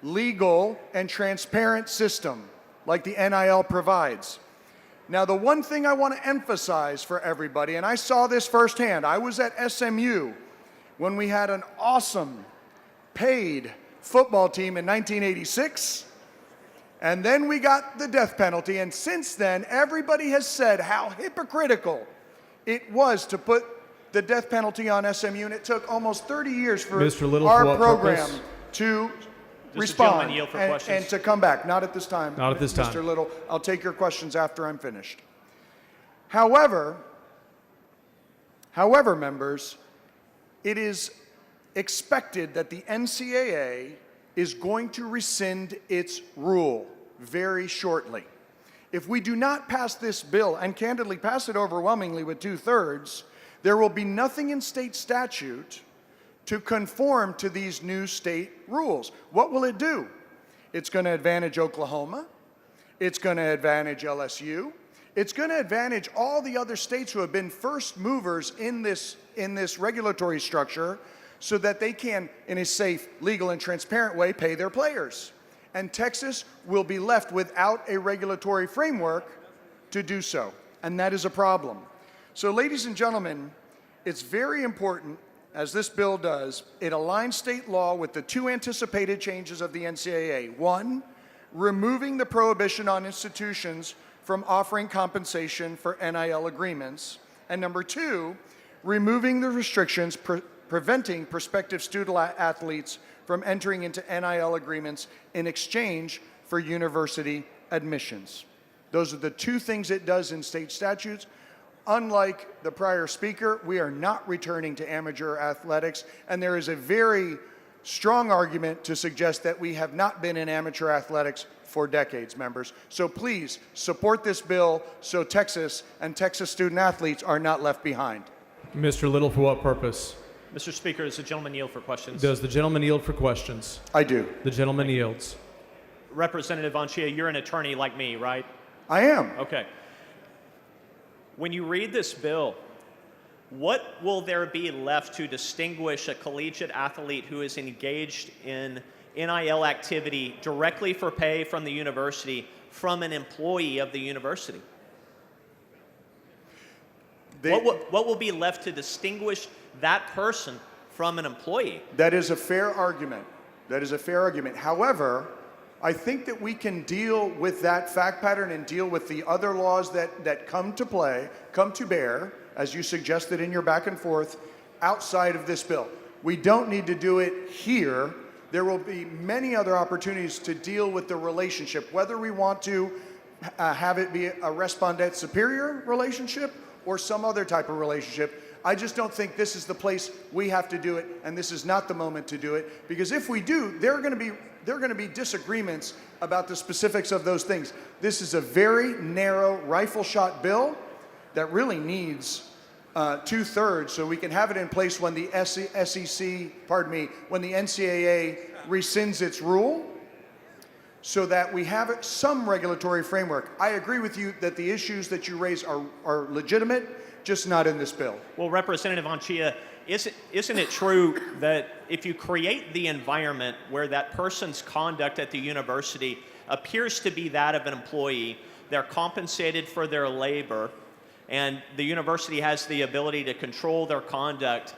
legal, and transparent system like the NIL provides. Now, the one thing I want to emphasize for everybody, and I saw this firsthand, I was at SMU when we had an awesome paid football team in 1986, and then we got the death penalty, and since then, everybody has said how hypocritical it was to put the death penalty on SMU, and it took almost 30 years for Mr. Little, our for what program purpose? to Does the respond gentleman yield for questions? and to come back. Not at this time. Not at this time. Mr. Little, I'll take your questions after I'm finished. However, members, it is expected that the NCAA is going to rescind its rule very shortly. If we do not pass this bill, and candidly pass it overwhelmingly with 2/3, there will be nothing in state statute to conform to these new state rules. What will it do? It's going to advantage Oklahoma. It's going to advantage LSU. It's going to advantage all the other states who have been first movers in this regulatory structure so that they can, in a safe, legal, and transparent way, pay their players. And Texas will be left without a regulatory framework to do so. And that is a problem. So, ladies and gentlemen, it's very important, as this bill does, it aligns state law with the two anticipated changes of the NCAA. One, removing the prohibition on institutions from offering compensation for NIL agreements. And number two, removing the restrictions preventing prospective student athletes from entering into NIL agreements in exchange for university admissions. Those are the two things it does in state statutes. Unlike the prior speaker, we are not returning to amateur athletics, and there is a very strong argument to suggest that we have not been in amateur athletics for decades, members. So please support this bill so Texas and Texas student athletes are not left behind. Mr. Little, for what purpose? Mr. Speaker, does the gentleman yield for questions? Does the gentleman yield for questions? I do. The gentleman yields. Representative Anchia, you're an attorney like me, right? I am. Okay. When you read this bill, what will there be left to distinguish a collegiate athlete who is engaged in NIL activity directly for pay from the university from an employee of the university? What will be left to distinguish that person from an employee? That is a fair argument. That is a fair argument. However, I think that we can deal with that fact pattern and deal with the other laws that come to bear as you suggested in your back and forth, outside of this bill. We don't need to do it here. There will be many other opportunities to deal with the relationship, whether we want to have it be a respondent superior relationship or some other type of relationship. I just don't think this is the place we have to do it, and this is not the moment to do it, because if we do, there are going to be disagreements about the specifics of those things. This is a very narrow rifle shot bill that really needs 2/3, so we can have it in place when the when the NCAA rescinds its rule, so that we have some regulatory framework. I agree with you that the issues that you raise are legitimate, just not in this bill. Well, Representative Anchia, isn't it true that if you create the environment where that person's conduct at the university appears to be that of an employee, they're compensated for their labor, and the university has the ability to control their conduct,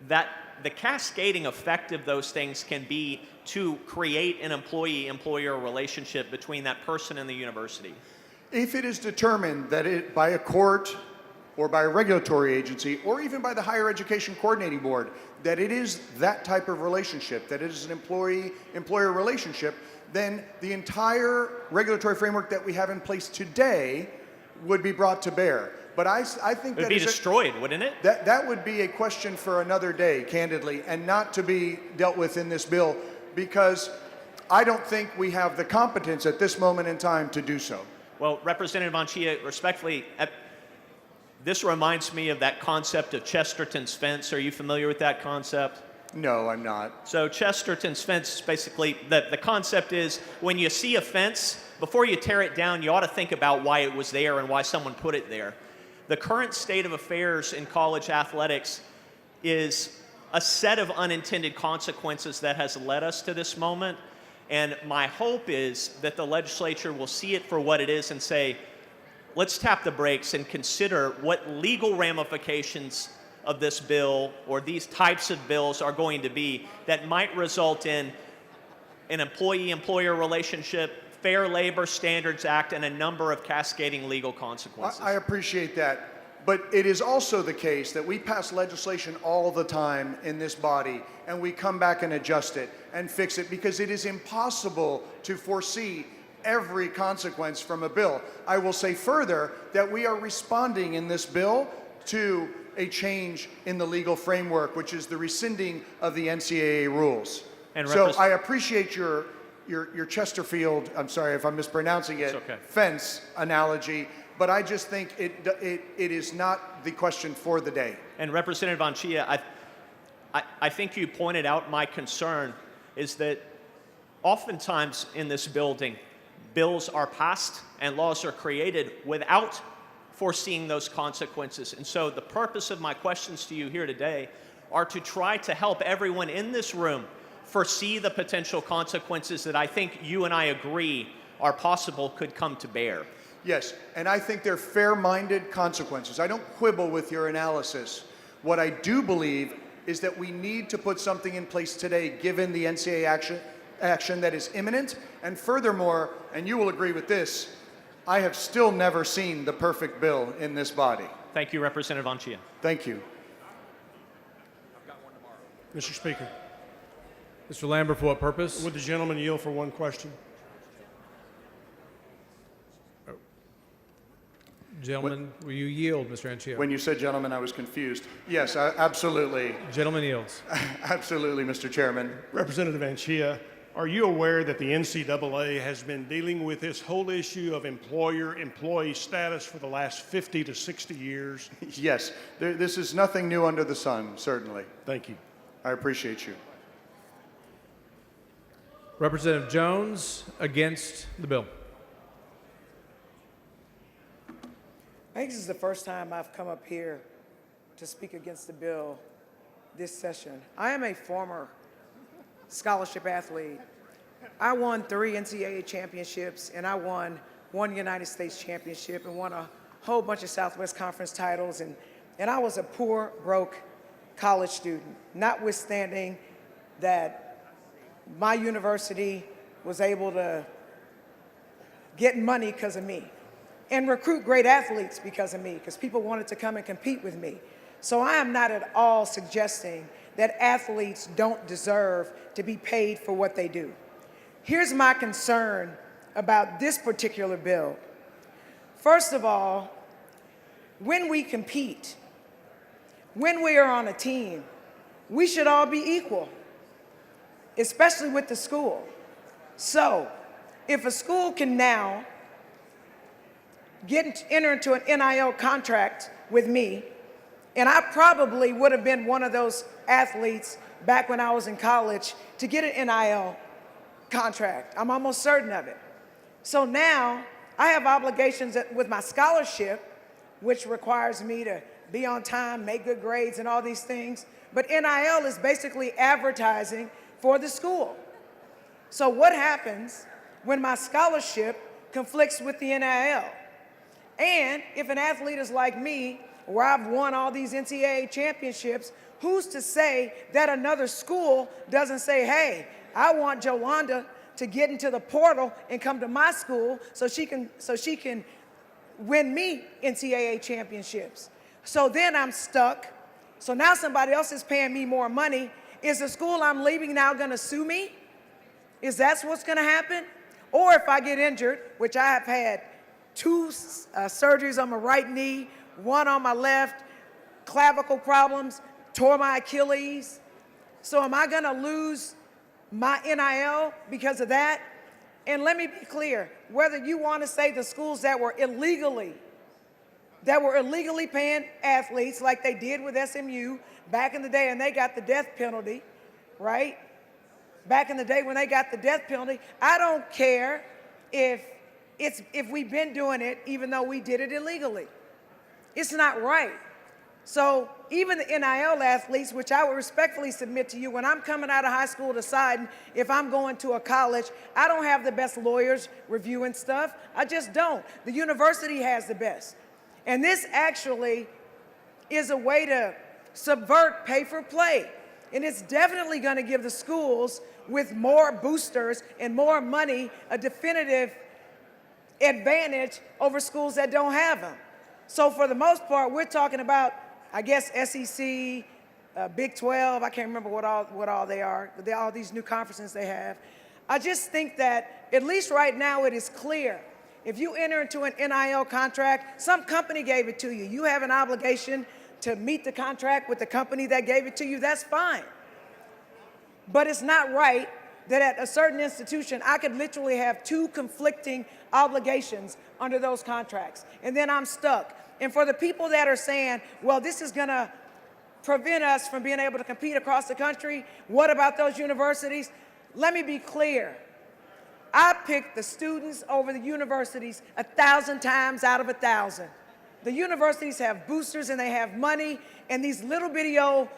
that the cascading effect of those things can be to create an employee-employer relationship between that person and the university? If it is determined that by a court or by a regulatory agency or even by the Higher Education Coordinating Board that it is that type of relationship, that it is an employee-employer relationship, then the entire regulatory framework that we have in place today would be brought to bear. But I think that it would be destroyed, wouldn't it? That would be a question for another day, candidly, and not to be dealt with in this bill, because I don't think we have the competence at this moment in time to do so. Well, Representative Anchia, respectfully, this reminds me of that concept of Chesterton's fence. Are you familiar with that concept? No, I'm not. So Chesterton's fence, basically, the concept is when you see a fence, before you tear it down, you ought to think about why it was there and why someone put it there. The current state of affairs in college athletics is a set of unintended consequences that has led us to this moment. And my hope is that the legislature will see it for what it is and say, let's tap the brakes and consider what legal ramifications of this bill or these types of bills are going to be that might result in an employee-employer relationship, Fair Labor Standards Act, and a number of cascading legal consequences. I appreciate that. But it is also the case that we pass legislation all the time in this body, and we come back and adjust it and fix it because it is impossible to foresee every consequence from a bill. I will say further that we are responding in this bill to a change in the legal framework, which is the rescinding of the NCAA rules. And so I appreciate your Chesterfield, I'm sorry if I'm mispronouncing it, fence analogy, but I just think it is not the question for the day. And Representative Anchia, I think you pointed out my concern is that oftentimes in this building, bills are passed and laws are created without foreseeing those consequences. And so the purpose of my questions to you here today are to try to help everyone in this room foresee the potential consequences that I think you and I agree are possible could come to bear. Yes, and I think they're fair-minded consequences. I don't quibble with your analysis. What I do believe is that we need to put something in place today given the NCAA action that is imminent. And furthermore, and you will agree with this, I have still never seen the perfect bill in this body. Thank you, Representative Anchia. Thank you. Mr. Speaker. Mr. Lambert, for what purpose? Would the gentleman yield for one question? Gentlemen, will you yield, Mr. Anchia? When you said gentleman, I was confused. Yes, absolutely. Gentleman yields. Absolutely, Mr. Chairman. Representative Anchia, are you aware that the NCAA has been dealing with this whole issue of employer-employee status for the last 50 to 60 years? Yes, this is nothing new under the sun, certainly. Thank you. I appreciate you. Representative Jones, against the bill. I think this is the first time I've come up here to speak against the bill this session. I am a former scholarship athlete. I won 3 NCAA championships, and I won 1 United States championship and won a whole bunch of Southwest Conference titles. And I was a poor, broke college student, notwithstanding that my university was able to get money because of me. and recruit great athletes because of me, because people wanted to come and compete with me. So I am not at all suggesting that athletes don't deserve to be paid for what they do. Here's my concern about this particular bill. First of all, when we compete, when we are on a team, we should all be equal, especially with the school. So if a school can now enter into an NIL contract with me, and I probably would have been one of those athletes back when I was in college to get an NIL contract. I'm almost certain of it. So now I have obligations with my scholarship, which requires me to be on time, make good grades, and all these things. But NIL is basically advertising for the school. So what happens when my scholarship conflicts with the NIL? And if an athlete is like me, where I've won all these NCAA championships, who's to say that another school doesn't say, hey, I want Jolanda to get into the portal and come to my school so she can win me NCAA championships. So then I'm stuck. So now somebody else is paying me more money. Is the school I'm leaving now going to sue me? Is that what's going to happen? Or if I get injured, which I have had 2 surgeries on my right knee, 1 on my left, clavicle problems, tore my Achilles. So am I going to lose my NIL because of that? And let me be clear, whether you want to say the schools that were illegally paying athletes like they did with SMU back in the day, and they got the death penalty, right? Back in the day when they got the death penalty, I don't care if we've been doing it even though we did it illegally. It's not right. So even the NIL athletes, which I would respectfully submit to you, when I'm coming out of high school deciding if I'm going to a college, I don't have the best lawyers reviewing stuff. I just don't. The university has the best. And this actually is a way to subvert pay for play. And it's definitely going to give the schools with more boosters and more money a definitive advantage over schools that don't have them. So for the most part, we're talking about, I guess, SEC, Big 12, I can't remember what all they are, all these new conferences they have. I just think that, at least right now, it is clear. If you enter into an NIL contract, some company gave it to you. You have an obligation to meet the contract with the company that gave it to you. That's fine. But it's not right that at a certain institution, I could literally have 2 conflicting obligations under those contracts, and then I'm stuck. And for the people that are saying, well, this is going to prevent us from being able to compete across the country, what about those universities? Let me be clear. I picked the students over the universities 1,000 times out of 1,000. The universities have boosters and they have money, and these little bitty old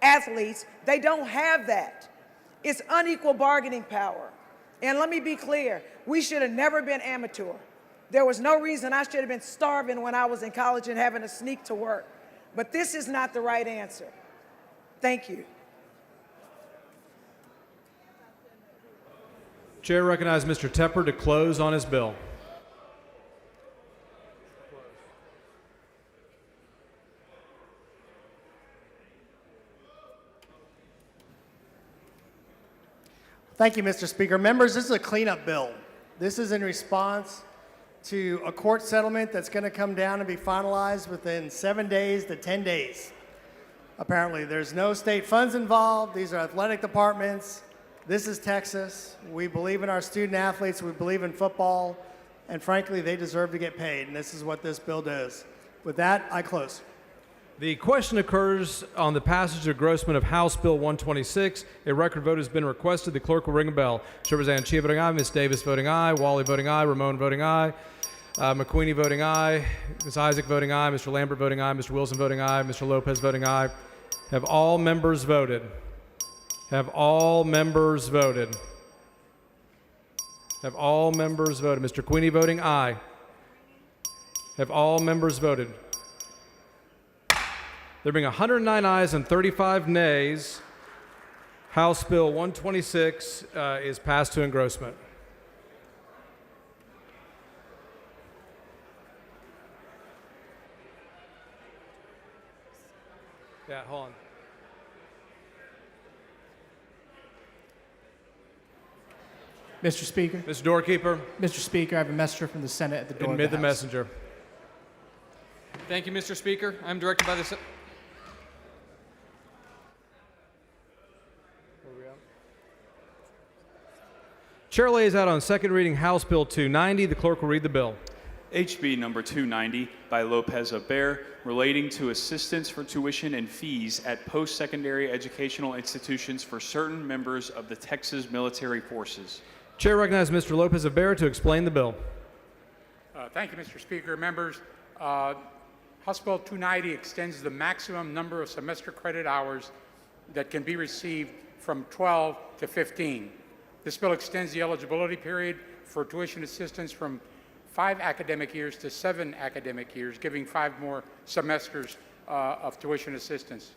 athletes, they don't have that. It's unequal bargaining power. And let me be clear, we should have never been amateur. There was no reason I should have been starving when I was in college and having to sneak to work. But this is not the right answer. Thank you. Chair recognizes Mr. Tepper to close on his bill. Thank you, Mr. Speaker. Members, this is a cleanup bill. This is in response to a court settlement that's going to come down and be finalized within 7 days to 10 days. Apparently, there's no state funds involved. These are athletic departments. This is Texas. We believe in our student athletes. We believe in football. And frankly, they deserve to get paid. And this is what this bill does. With that, I close. The question occurs on the passage of Grossman of House Bill 126. A record vote has been requested. The clerk will ring a bell. Chair Representative Chia voting aye. Ms. Davis voting aye. Wally voting aye. Ramon voting aye. McQueenie voting aye. Ms. Isaac voting aye. Mr. Lambert voting aye. Mr. Wilson voting aye. Mr. Lopez voting aye. Have all members voted? Have all members voted? Have all members voted? Mr. Queenie voting aye. Have all members voted? There being 109 ayes and 35 nays, House Bill 126 is passed to engrossment. that. Hold on. Mr. Speaker. Mr. Doorkeeper. Mr. Speaker, I have a messenger from the Senate at the door Admit of the the House. messenger. Thank you, Mr. Speaker. I'm directed by the Chair lays out on second reading House Bill 290. The clerk will read the bill. HB number 290 by Lopez Abair, relating to assistance for tuition and fees at post-secondary educational institutions for certain members of the Texas Military Forces. Chair recognizes Mr. Lopez Abair to explain the bill. Thank you, Mr. Speaker. Members, House Bill 290 extends the maximum number of semester credit hours that can be received from 12 to 15. This bill extends the eligibility period for tuition assistance from 5 academic years to 7 academic years, giving 5 more semesters of tuition assistance.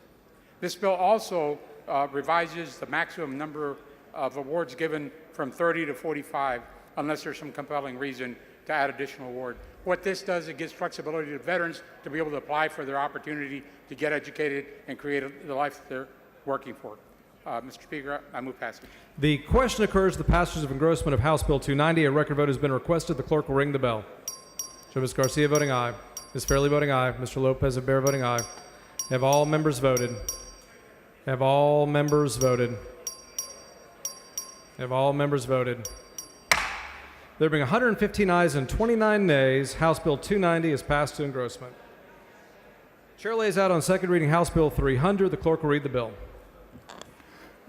This bill also revises the maximum number of awards given from 30 to 45, unless there's some compelling reason to add additional award. What this does, it gives flexibility to veterans to be able to apply for their opportunity to get educated and create the life that they're working for. Mr. Speaker, I move passage. The question occurs the passage of engrossment of House Bill 290. A record vote has been requested. The clerk will ring the bell. So Ms. Garcia voting aye. Ms. Fairley voting aye. Mr. Lopez Abair voting aye. Have all members voted? Have all members voted? Have all members voted? There being 115 ayes and 29 nays, House Bill 290 is passed to engrossment. Chair lays out on second reading House Bill 300. The clerk will read the bill.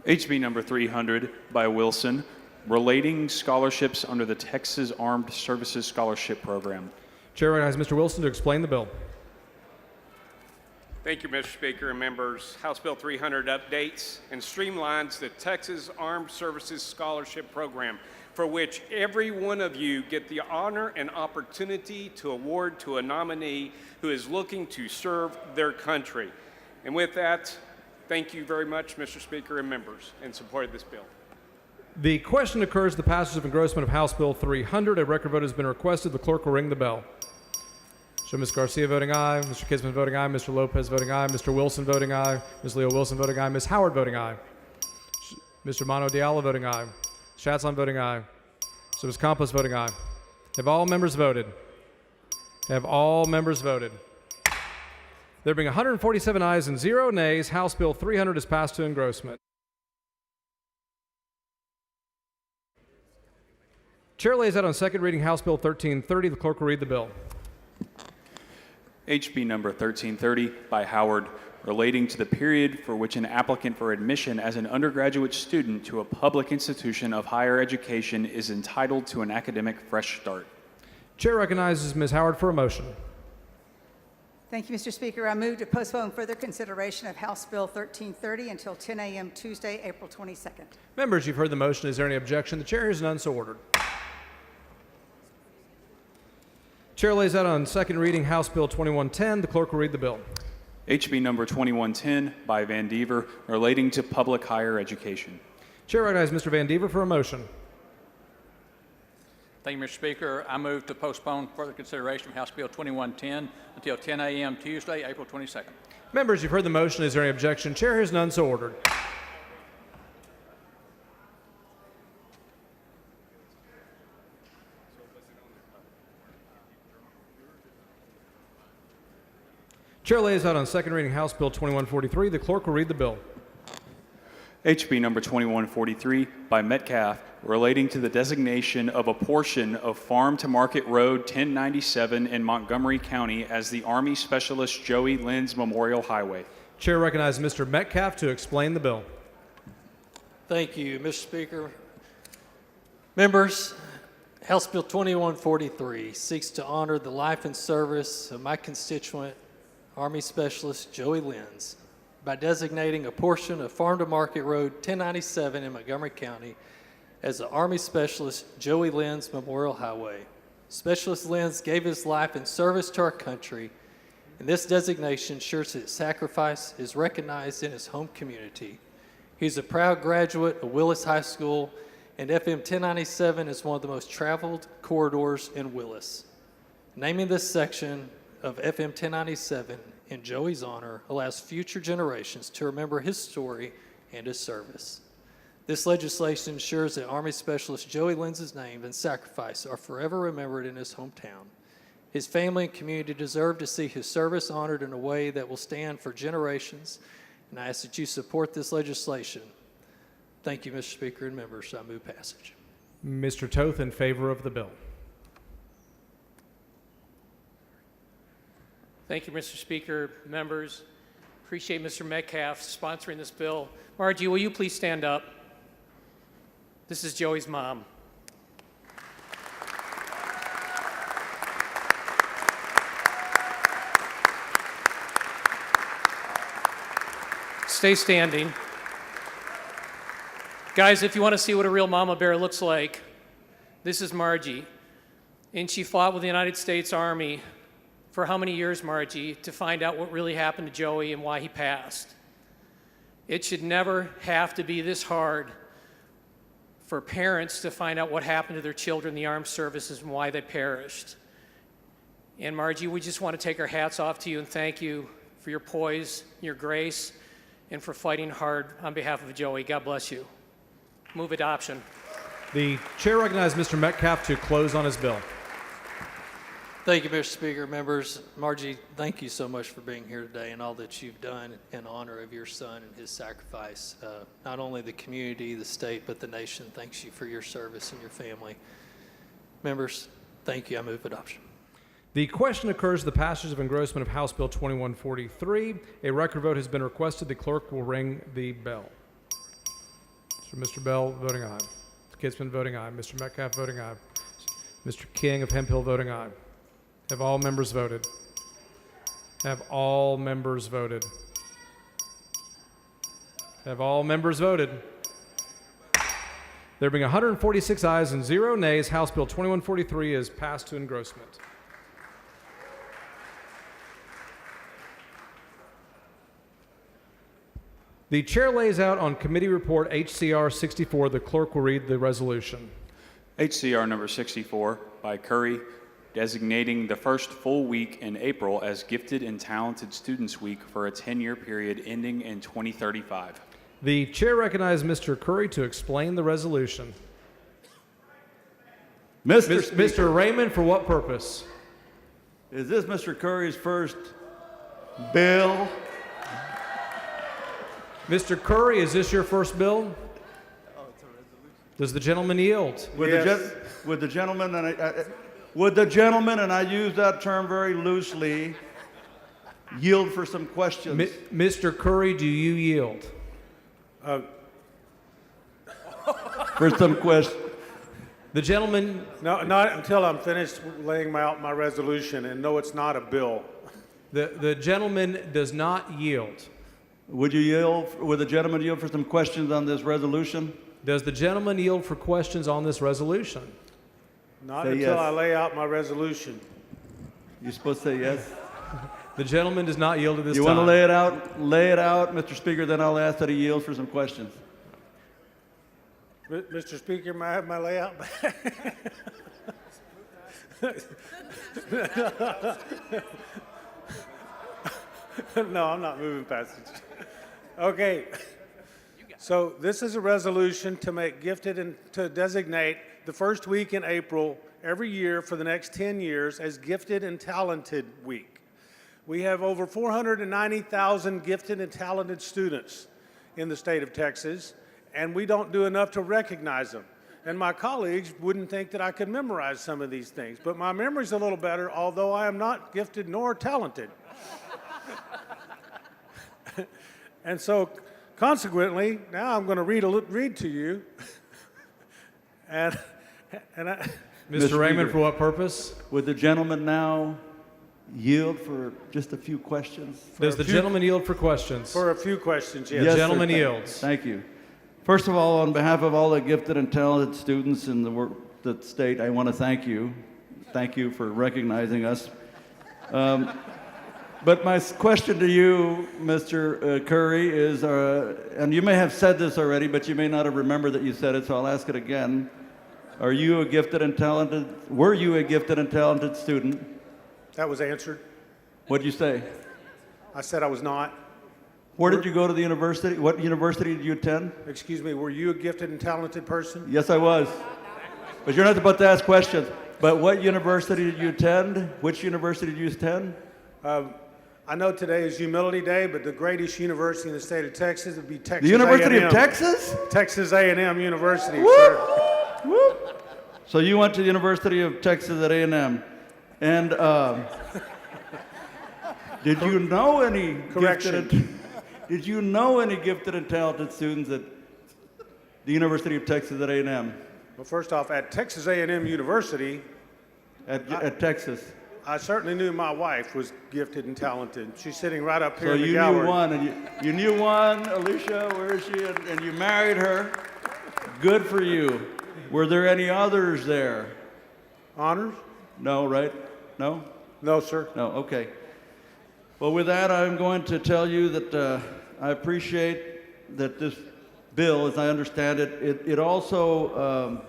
HB number 300 by Wilson, relating scholarships under the Texas Armed Services Scholarship Program. Chair recognizes Mr. Wilson to explain the bill. Thank you, Mr. Speaker and members. House Bill 300 updates and streamlines the Texas Armed Services Scholarship Program, for which every one of you get the honor and opportunity to award to a nominee who is looking to serve their country. And with that, thank you very much, Mr. Speaker and members, in support of this bill. The question occurs the passage of engrossment of House Bill 300. A record vote has been requested. The clerk will ring the bell. So Ms. Garcia voting aye, Mr. Kisman voting aye, Mr. Lopez voting aye, Mr. Wilson voting aye, Ms. Leo Wilson voting aye, Ms. Howard voting aye, Mr. Mano Diallo voting aye, Schatzline voting aye, so Ms. Campos voting aye. Have all members voted? Have all members voted? There being 147 ayes and 0 nays, House Bill 300 is passed to engrossment. Chair lays out on second reading House Bill 1330. The clerk will read the bill. HB number 1330 by Howard, relating to the period for which an applicant for admission as an undergraduate student to a public institution of higher education is entitled to an academic fresh start. Chair recognizes Ms. Howard for a motion. Thank you, Mr. Speaker. I move to postpone further consideration of House Bill 1330 until 10 a.m. Tuesday, April 22nd. Members, you've heard the motion. Is there any objection? The chair hears none, so ordered. Chair lays out on second reading House Bill 2110. The clerk will read the bill. HB number 2110 by Van Dever, relating to public higher education. Chair recognizes Mr. Van Dever for a motion. Thank you, Mr. Speaker. I move to postpone further consideration of House Bill 2110 until 10 a.m. Tuesday, April 22nd. Members, you've heard the motion. Is there any objection? Chair hears none, so ordered. Chair lays out on second reading House Bill 2143. The clerk will read the bill. HB number 2143 by Metcalf, relating to the designation of a portion of Farm to Market Road 1097 in Montgomery County as the Army Specialist Joey Lenz Memorial Highway. Chair recognizes Mr. Metcalf to explain the bill. Thank you, Mr. Speaker. Members, House Bill 2143 seeks to honor the life and service of my constituent, Army Specialist Joey Lenz, by designating a portion of Farm to Market Road 1097 in Montgomery County as the Army Specialist Joey Lenz Memorial Highway. Specialist Lenz gave his life in service to our country, and this designation ensures that his sacrifice is recognized in his home community. He's a proud graduate of Willis High School, and FM 1097 is one of the most traveled corridors in Willis. Naming this section of FM 1097 in Joey's honor allows future generations to remember his story and his service. This legislation ensures that Army Specialist Joey Lenz's name and sacrifice are forever remembered in his hometown. His family and community deserve to see his service honored in a way that will stand for generations, and I ask that you support this legislation. Thank you, Mr. Speaker and members. I move passage. Mr. Toth in favor of the bill. Thank you, Mr. Speaker, members. Appreciate Mr. Metcalf sponsoring this bill. Margie, will you please stand up? This is Joey's mom. Stay standing. Guys, if you want to see what a real mama bear looks like, this is Margie. And she fought with the United States Army for how many years, Margie, to find out what really happened to Joey and why he passed. It should never have to be this hard for parents to find out what happened to their children in the armed services and why they perished. And Margie, we just want to take our hats off to you and thank you for your poise, your grace, and for fighting hard on behalf of Joey. God bless you. Move adoption. The chair recognizes Mr. Metcalf to close on his bill. Thank you, Mr. Speaker. Members, Margie, thank you so much for being here today and all that you've done in honor of your son and his sacrifice. Not only the community, the state, but the nation thanks you for your service and your family. Members, thank you. I move adoption. The question occurs the passage of engrossment of House Bill 2143. A record vote has been requested. The clerk will ring the bell. So Mr. Bell voting aye. Mr. Kitzman voting aye. Mr. Metcalf voting aye. Mr. King of Hemp Hill voting aye. Have all members voted? Have all members voted? Have all members voted? There being 146 ayes and 0 nays, House Bill 2143 is passed to engrossment. The chair lays out on committee report HCR 64. The clerk will read the resolution. HCR number 64 by Curry, designating the first full week in April as Gifted and Talented Students Week for a 10-year period ending in 2035. The chair recognizes Mr. Curry to explain the resolution. Mr. Raymond, for what purpose? Is this Mr. Curry's first bill? Mr. Curry, is this your first bill? Does the gentleman yield? Would the gentleman, and I use that term very loosely, yield for some questions? Mr. Curry, do you yield? For some questions. The gentleman... No, not until I'm finished laying out my resolution, and no, it's not a bill. The gentleman does not yield. Would the gentleman yield for some questions on this resolution? Does the gentleman yield for questions on this resolution? Not Say until yes. I lay out my resolution. You're supposed to say yes? The gentleman does not yield at this time. You want to lay it out? Lay it out, Mr. Speaker, then I'll ask that he yields for some questions. Mr. Speaker, may I have my layout back? No, I'm not moving passage. Okay. So this is a resolution to make Gifted and to designate the first week in April every year for the next 10 years as Gifted and Talented Week. We have over 490,000 gifted and talented students in the state of Texas, and we don't do enough to recognize them. And my colleagues wouldn't think that I could memorize some of these things, but my memory's a little better, although I am not gifted nor talented. And so, consequently, now I'm going to read to you. and Mr. Raymond, for what purpose? Would the gentleman now yield for just a few questions? Does the gentleman yield for questions? For a few questions, yes. The gentleman yields. Thank you. First of all, on behalf of all the gifted and talented students in the state, I want to thank you. Thank you for recognizing us. But my question to you, Mr. Curry, is, and you may have said this already, but you may not have remembered that you said it, so I'll ask it again. Were you a gifted and talented student? That was answered. What'd you say? I said I was not. Where did you go to the university? What university did you attend? Excuse me, were you a gifted and talented person? Yes, I was. But you're not about to ask questions. But what university did you attend? Which university did you attend? I know today is Humility Day, but the greatest university in the state of Texas would be Texas The University A&M. of Texas? Texas A&M University, Whoop, sir. whoop. So you went to the University of Texas at A&M. And did you know any did you know any gifted and talented students at the University of Texas at A&M? Well, first off, at Texas A&M University, At Texas. I certainly knew my wife was gifted and talented. She's sitting right up here So in the you gallery. knew one, and you knew one, Alicia, where is she? And you married her. Good for you. Were there any others there? Honors? No, right? No? No, sir. No, okay. Well, with that, I'm going to tell you that I appreciate that this bill, as I understand it, it also,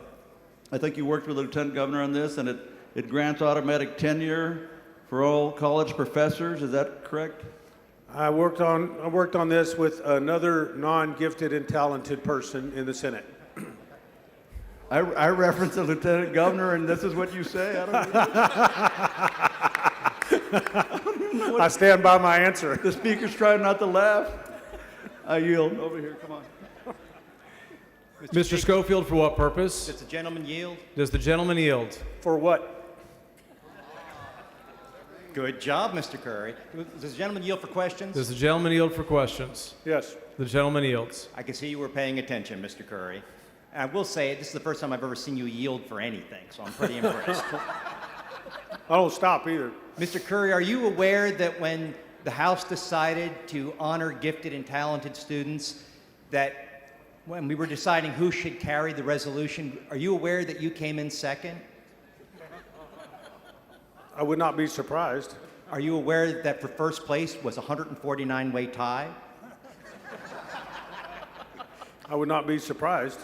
I think you worked with the Lieutenant Governor on this, and it grants automatic tenure for all college professors. Is that correct? I worked on this with another non-gifted and talented person in the Senate. I referenced the Lieutenant Governor, and this is what you say? I stand by my answer. The speaker's trying not to laugh. I yield. Over here, come on. Mr. Schofield, for what purpose? Does the gentleman yield? Does the gentleman yield? For what? Good job, Mr. Curry. Does the gentleman yield for questions? Does the gentleman yield for questions? Yes. The gentleman yields. I can see you were paying attention, Mr. Curry. I will say, this is the first time I've ever seen you yield for anything, so I'm pretty impressed. I don't stop either. Mr. Curry, are you aware that when the House decided to honor gifted and talented students, that when we were deciding who should carry the resolution, are you aware that you came in second? I would not be surprised. Are you aware that for first place was a 149-way tie? I would not be surprised.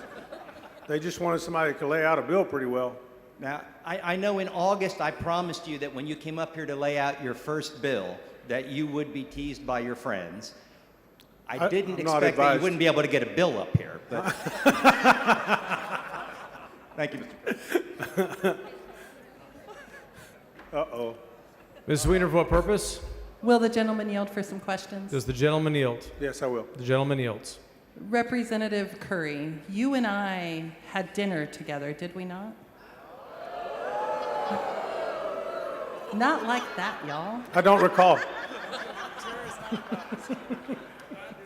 They just wanted somebody that could lay out a bill pretty well. Now, I know in August I promised you that when you came up here to lay out your first bill, that you would be teased by your friends. I didn't expect that you wouldn't be able to get a bill up here, but... Thank you, Mr. Uh-oh. Ms. Weiner, for what purpose? Will the gentleman yield for some questions? Does the gentleman yield? Yes, I will. The gentleman yields. Representative Curry, you and I had dinner together, did we not? Not like that, y'all. I don't recall.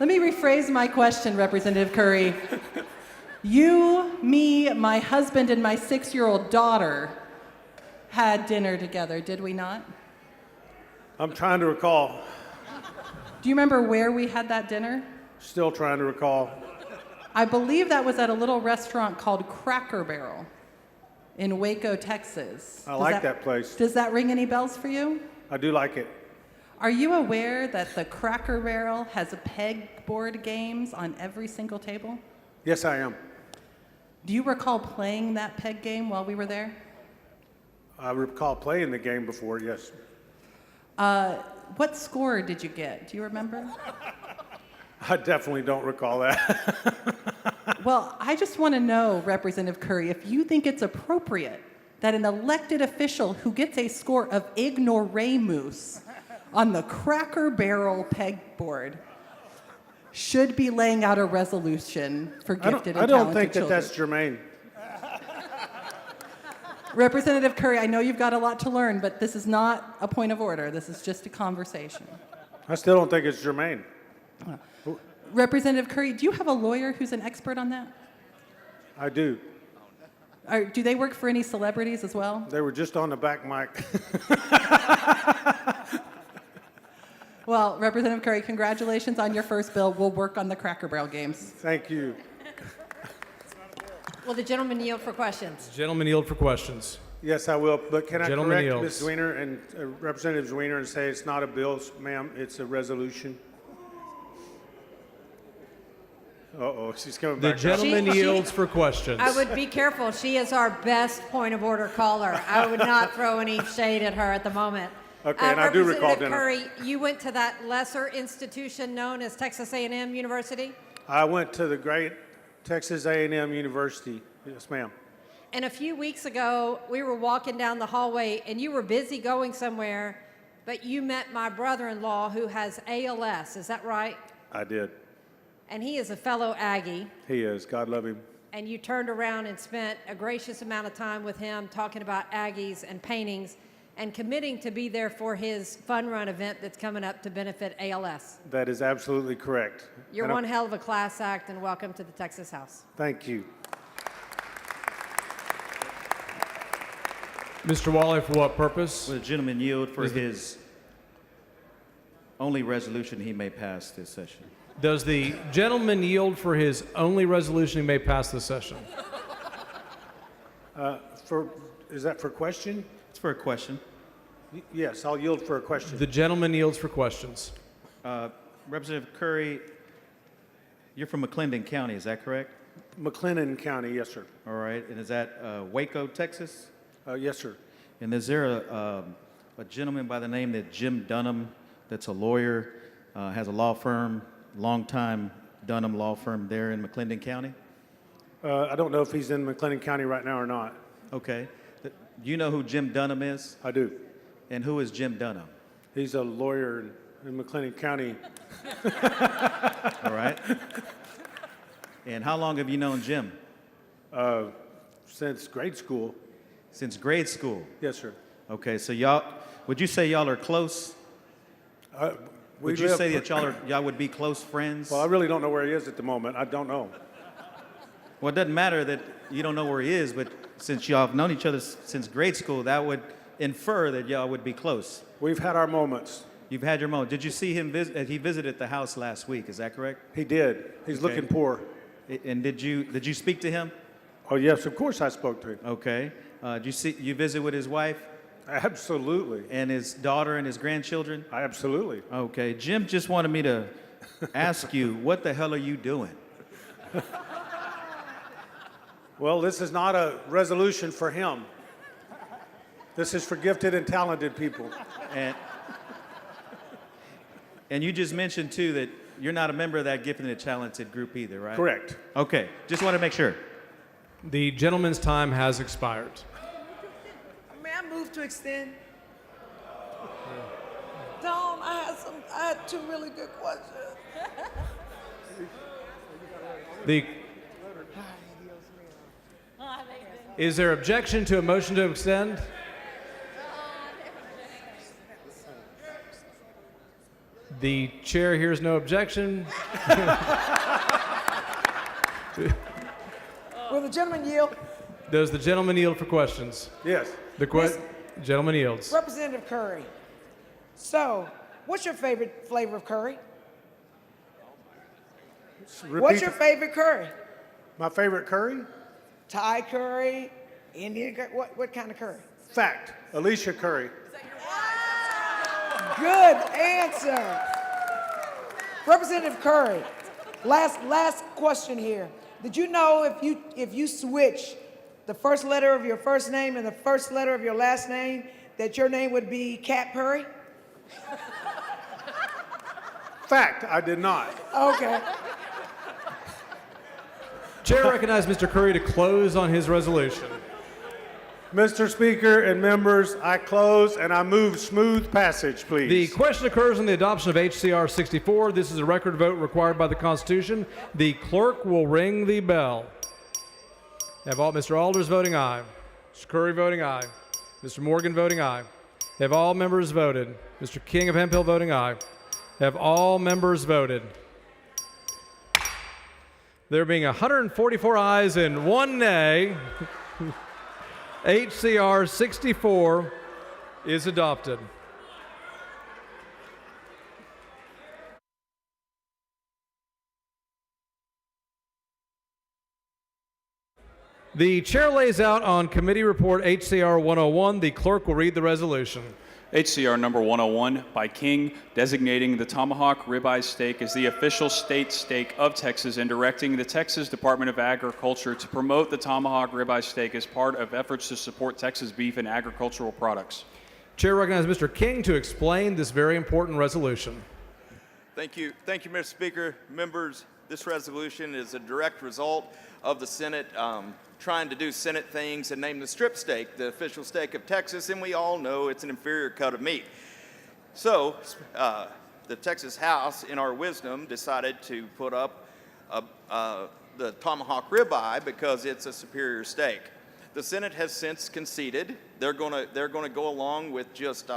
Let me rephrase my question, Representative Curry. You, me, my husband, and my 6-year-old daughter had dinner together, did we not? I'm trying to recall. Do you remember where we had that dinner? Still trying to recall. I believe that was at a little restaurant called Cracker Barrel in Waco, Texas. I like that place. Does that ring any bells for you? I do like it. Are you aware that the Cracker Barrel has pegboard games on every single table? Yes, I am. Do you recall playing that peg game while we were there? I recall playing the game before, yes. What score did you get? Do you remember? I definitely don't recall that. Well, I just want to know, Representative Curry, if you think it's appropriate that an elected official who gets a score of ignoramus on the Cracker Barrel pegboard should be laying out a resolution for gifted and talented children. I don't think that that's germane. Representative Curry, I know you've got a lot to learn, but this is not a point of order. This is just a conversation. I still don't think it's germane. Representative Curry, do you have a lawyer who's an expert on that? I do. Do they work for any celebrities as well? They were just on the back mic. Well, Representative Curry, congratulations on your first bill. We'll work on the Cracker Barrel games. Thank you. Will the gentleman yield for questions? The gentleman yield for questions. Yes, I will. But can I Gentleman correct yields. Ms. Weiner and Representative Weiner and say it's not a bill, ma'am, it's a resolution? Uh-oh, she's coming The back. gentleman yields for questions. I would be careful. She is our best point of order caller. I would not throw any shade at her at the moment. Okay, and I do recall Representative dinner. Curry, you went to that lesser institution known as Texas A&M University, I went to the great Texas A&M University. Yes, ma'am. and a few weeks ago, we were walking down the hallway, and you were busy going somewhere, but you met my brother-in-law who has ALS. Is that right? I did. And he is a fellow Aggie. He is. God love him. And you turned around and spent a gracious amount of time with him talking about Aggies and paintings and committing to be there for his fun run event that's coming up to benefit ALS. That is absolutely correct. You're And I- one hell of a class act, and welcome to the Texas House. Thank you. Mr. Wally, for what purpose? Will the gentleman yield for Is the- his only resolution he may pass this session? Does the gentleman yield for his only resolution he may pass this session? Is that for question? It's for a question. Yes, I'll yield for a question. The gentleman yields for questions. Representative Curry, you're from McClendon County, is that correct? McLennan County, yes, sir. All right, and is that Waco, Texas? Yes, sir. And is there a gentleman by the name that Jim Dunham, that's a lawyer, has a law firm, longtime Dunham law firm there in McClendon County? I don't know if he's in McLennan County right now or not. Okay. Do you know who Jim Dunham is? I do. And who is Jim Dunham? He's a lawyer in McLennan County. All right. And how long have you known Jim? Since grade school. Since grade school? Yes, sir. Okay, so would you say y'all are close? Would you say that y'all would be close friends? Well, I really don't know where he is at the moment. I don't know. Well, it doesn't matter that you don't know where he is, but since y'all have known each other since grade school, that would infer that y'all would be close. We've had our moments. You've had your moment. Did you see him visit? He visited the house last week. Is that correct? He did. He's Okay. looking poor. And did you speak to him? Oh yes, of course I spoke to him. Okay. Did you visit with his wife? Absolutely. And his daughter and his grandchildren? Absolutely. Okay. Jim just wanted me to ask you, what the hell are you doing? Well, this is not a resolution for him. This is for gifted and talented people. And you just mentioned too that you're not a member of that gifted and talented group either, right? Correct. Okay. Just want to make sure. The gentleman's time has expired. May I move to extend? Dawn, I had two really good questions. Is there objection to a motion to extend? The chair hears no objection. Will the gentleman yield? Does the gentleman yield for questions? Yes. The gentleman yields. Representative Curry. So, what's your favorite flavor of curry? What's your favorite curry? My favorite curry? Thai curry, Indian curry, what kind of curry? Fact. Alicia Curry. Good answer. Representative Curry, last question here. Did you know if you switch the first letter of your first name and the first letter of your last name, that your name would be Cat Purry? Fact. I did not. Okay. Chair recognizes Mr. Curry to close on his resolution. Mr. Speaker and members, I close and I move smooth passage, please. The question occurs on the adoption of HCR 64. This is a record vote required by the Constitution. The clerk will ring the bell. Have all Mr. Alders voting aye. Mr. Curry voting aye. Mr. Morgan voting aye. Have all members voted? Mr. King of Hemphill voting aye. Have all members voted? There being 144 ayes and 1 nay, HCR 64 is adopted. The chair lays out on committee report HCR 101. The clerk will read the resolution. HCR number 101 by King, designating the tomahawk ribeye steak as the official state steak of Texas and directing the Texas Department of Agriculture to promote the tomahawk ribeye steak as part of efforts to support Texas beef and agricultural products. Chair recognizes Mr. King to explain this very important resolution. Thank you, Mr. Speaker. Members, this resolution is a direct result of the Senate trying to do Senate things and name the strip steak the official steak of Texas, and we all know it's an inferior cut of meat. So the Texas House, in our wisdom, decided to put up the tomahawk ribeye because it's a superior steak. The Senate has since conceded. They're going to go along with just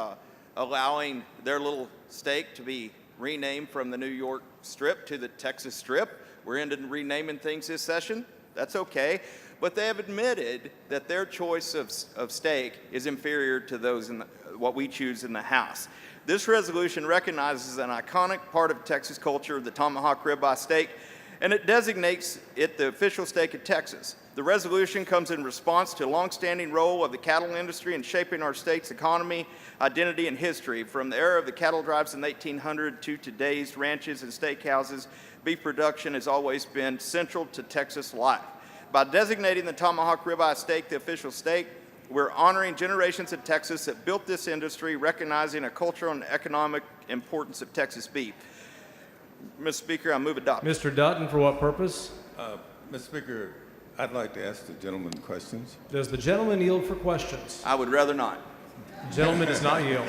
allowing their little steak to be renamed from the New York strip to the Texas strip. We're into renaming things this session. That's okay. But they have admitted that their choice of steak is inferior to those in what we choose in the House. This resolution recognizes an iconic part of Texas culture, the tomahawk ribeye steak, and it designates it the official steak of Texas. The resolution comes in response to a longstanding role of the cattle industry in shaping our state's economy, identity, and history. From the era of the cattle drives in the 1800s to today's ranches and steakhouses, beef production has always been central to Texas life. By designating the tomahawk ribeye steak the official steak, we're honoring generations of Texas that built this industry, recognizing a cultural and economic importance of Texas beef. Mr. Speaker, I move adoption. Mr. Dutton, for what purpose? Mr. Speaker, I'd like to ask the gentleman questions. Does the gentleman yield for questions? I would rather not. The gentleman does not yield.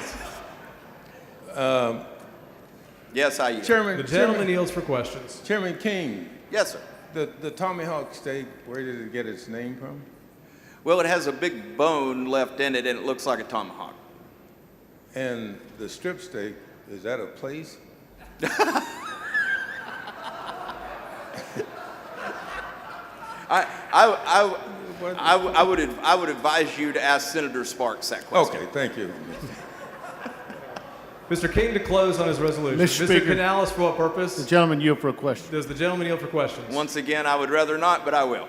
Yes, I yield. Chairman, The gentleman yields for questions. Chairman King. Yes, sir. The tomahawk steak, where did it get its name from? Well, it has a big bone left in it, and it looks like a tomahawk. And the strip steak, is that a place? I would advise you to ask Senator Sparks that question. Okay, thank you. Mr. King to close on his resolution. Mr. Speaker, Canales, for what purpose? The gentleman yield for a question. Does the gentleman yield for questions? Once again, I would rather not, but I will.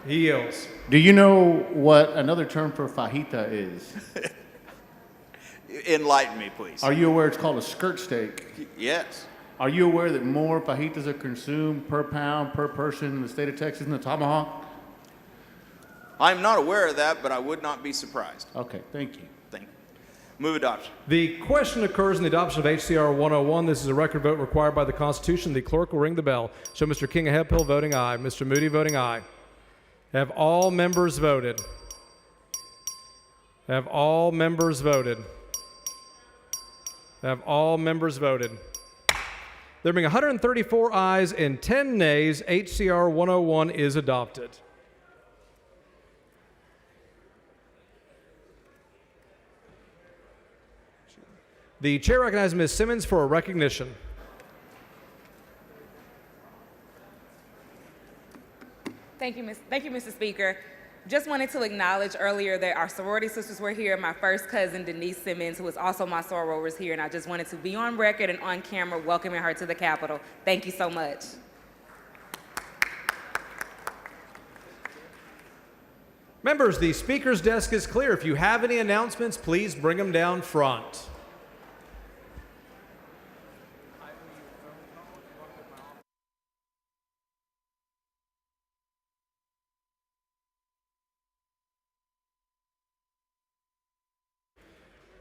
He yields. Do you know what another term for fajita is? Enlighten me, please. Are you aware it's called a skirt steak? Yes. Are you aware that more fajitas are consumed per pound, per person in the state of Texas than the tomahawk? I'm not aware of that, but I would not be surprised. Okay, thank you. Thank you. Move adoption. The question occurs in the adoption of HCR 101. This is a record vote required by the Constitution. The clerk will ring the bell. Show Mr. King a head pill voting aye. Mr. Moody voting aye. Have all members voted? Have all members voted? Have all members voted? There being 134 ayes and 10 nays, HCR 101 is adopted. The chair recognizes Ms. Simmons for a recognition. Thank you, Mr. Speaker. Just wanted to acknowledge earlier that our sorority sisters were here. My first cousin, Denise Simmons, who is also my soror, was here, and I just wanted to be on record and on camera welcoming her to the Capitol. Thank you so much. Members, the speaker's desk is clear. If you have any announcements, please bring them down front.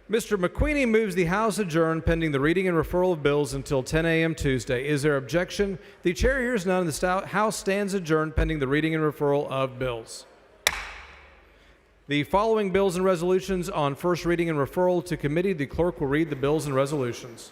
Mr. McQueenie moves the House adjourn pending the reading and referral of bills until 10 a.m. Tuesday. Is there objection? The chair hears none. The House stands adjourned pending the reading and referral of bills. The following bills and resolutions on first reading and referral to committee. The clerk will read the bills and resolutions.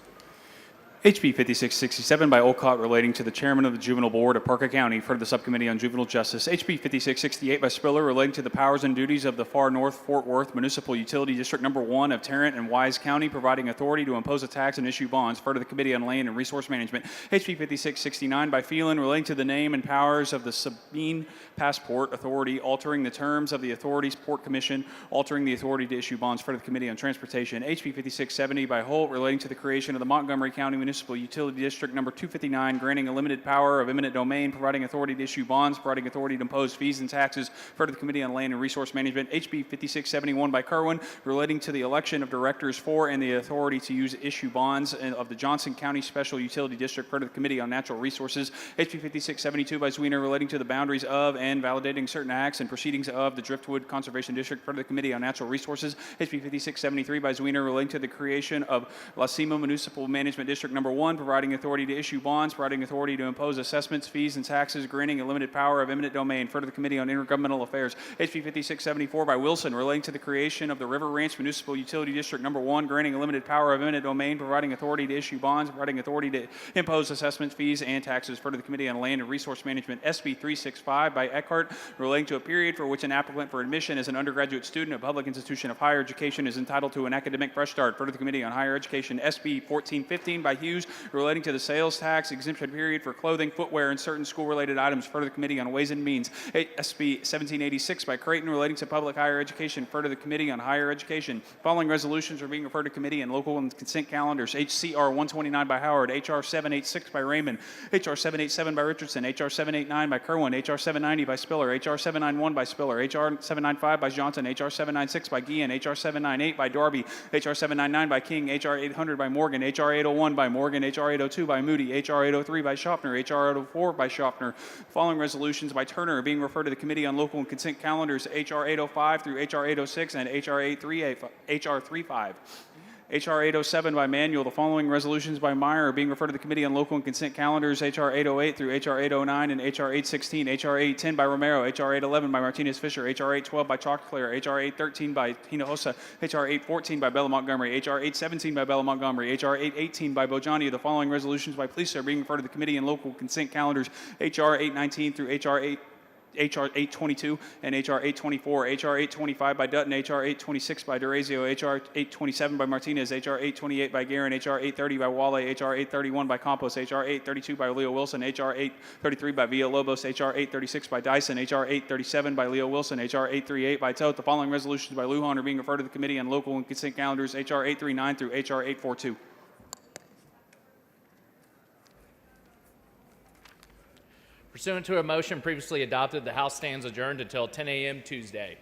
HB 5667 by Olcott relating to the chairman of the Juvenile Board of Parker County for the Subcommittee on Juvenile Justice. HB 5668 by Spiller relating to the powers and duties of the Far North Fort Worth Municipal Utility District Number 1 of Tarrant and Wise County, providing authority to impose a tax and issue bonds. For the Committee on Land and Resource Management. HB 5669 by Phelan relating to the name and powers of the Sabine Passport Authority, altering the terms of the authority's Port Commission, altering the authority to issue bonds. For the Committee on Transportation. HB 5670 by Holt relating to the creation of the Montgomery County Municipal Utility District Number 259, granting a limited power of eminent domain, providing authority to issue bonds, providing authority to impose fees and taxes. Referred to the Committee on Land and Resource Management. HB 5671 by Kerwin, relating to the election of directors for and the authority to issue bonds of the Johnson County Special Utility District. Referred to the Committee on Natural Resources. HB 5672 by Zwiener, relating to the boundaries of and validating certain acts and proceedings of the Driftwood Conservation District. Referred to the Committee on Natural Resources. HB 5673 by Zwiener, relating to the creation of La Cima Municipal Management District Number 1, providing authority to issue bonds, providing authority to impose assessments, fees, and taxes, granting a limited power of eminent domain. Referred to the Committee on Intergovernmental Affairs. HB 5674 by Wilson, relating to the creation of the River Ranch Municipal Utility District Number 1, granting a limited power of eminent domain, providing authority to issue bonds, providing authority to impose assessments, fees, and taxes. Referred to the Committee on Land and Resource Management. SB 365 by Eckhart, relating to a period for which an applicant for admission as an undergraduate student of public institution of higher education is entitled to an academic fresh start. Referred to the Committee on Higher Education. SB 1415 by Hughes, relating to the sales tax exemption period for clothing, footwear, and certain school-related items. Referred to the Committee on Ways and Means. SB 1786 by Creighton, relating to public higher education. Referred to the Committee on Higher Education. Following resolutions are being referred to committee and local and consent calendars. HCR 129 by Howard. HR 786 by Raymond. HR 787 by Richardson. HR 789 by Kerwin. HR 790 by Spiller. HR 791 by Spiller. HR 795 by Johnson. HR 796 by Guillen. HR 798 by Darby. HR 799 by King. HR 800 by Morgan. HR 801 by Morgan. HR 802 by Moody. HR 803 by Schaffner. HR 804 by Schaffner. Following resolutions by Turner are being referred to the Committee on Local and Consent Calendars. HR 805 through HR 806 and HR 835. HR 807 by Manuel. The following resolutions by Meyer are being referred to the Committee on Local and Consent Calendars. HR 808 through HR 809 and HR 816. HR 810 by Romero. HR 811 by Martinez Fisher. HR 812 by Chalkclair. HR 813 by Hinojosa. HR 814 by Bella Montgomery. HR 817 by Bella Montgomery. HR 818 by Bojani. The following resolutions by police are being referred to the Committee on Local Consent Calendars. HR 819 through HR 822 and HR 824, HR 825 by Dutton, HR 826 by DeRazio, HR 827 by Martinez, HR 828 by Guerin, HR 830 by Wale, HR 831 by Campos, HR 832 by Leo Wilson, HR 833 by Villalobos, HR 836 by Dyson, HR 837 by Leo Wilson, HR 838 by Toth. The following resolutions by Lujan are being referred to the Committee on Local and Consent Calendars, HR 839 through HR 842. Pursuant to a motion previously adopted, the House stands adjourned until 10 a.m. Tuesday.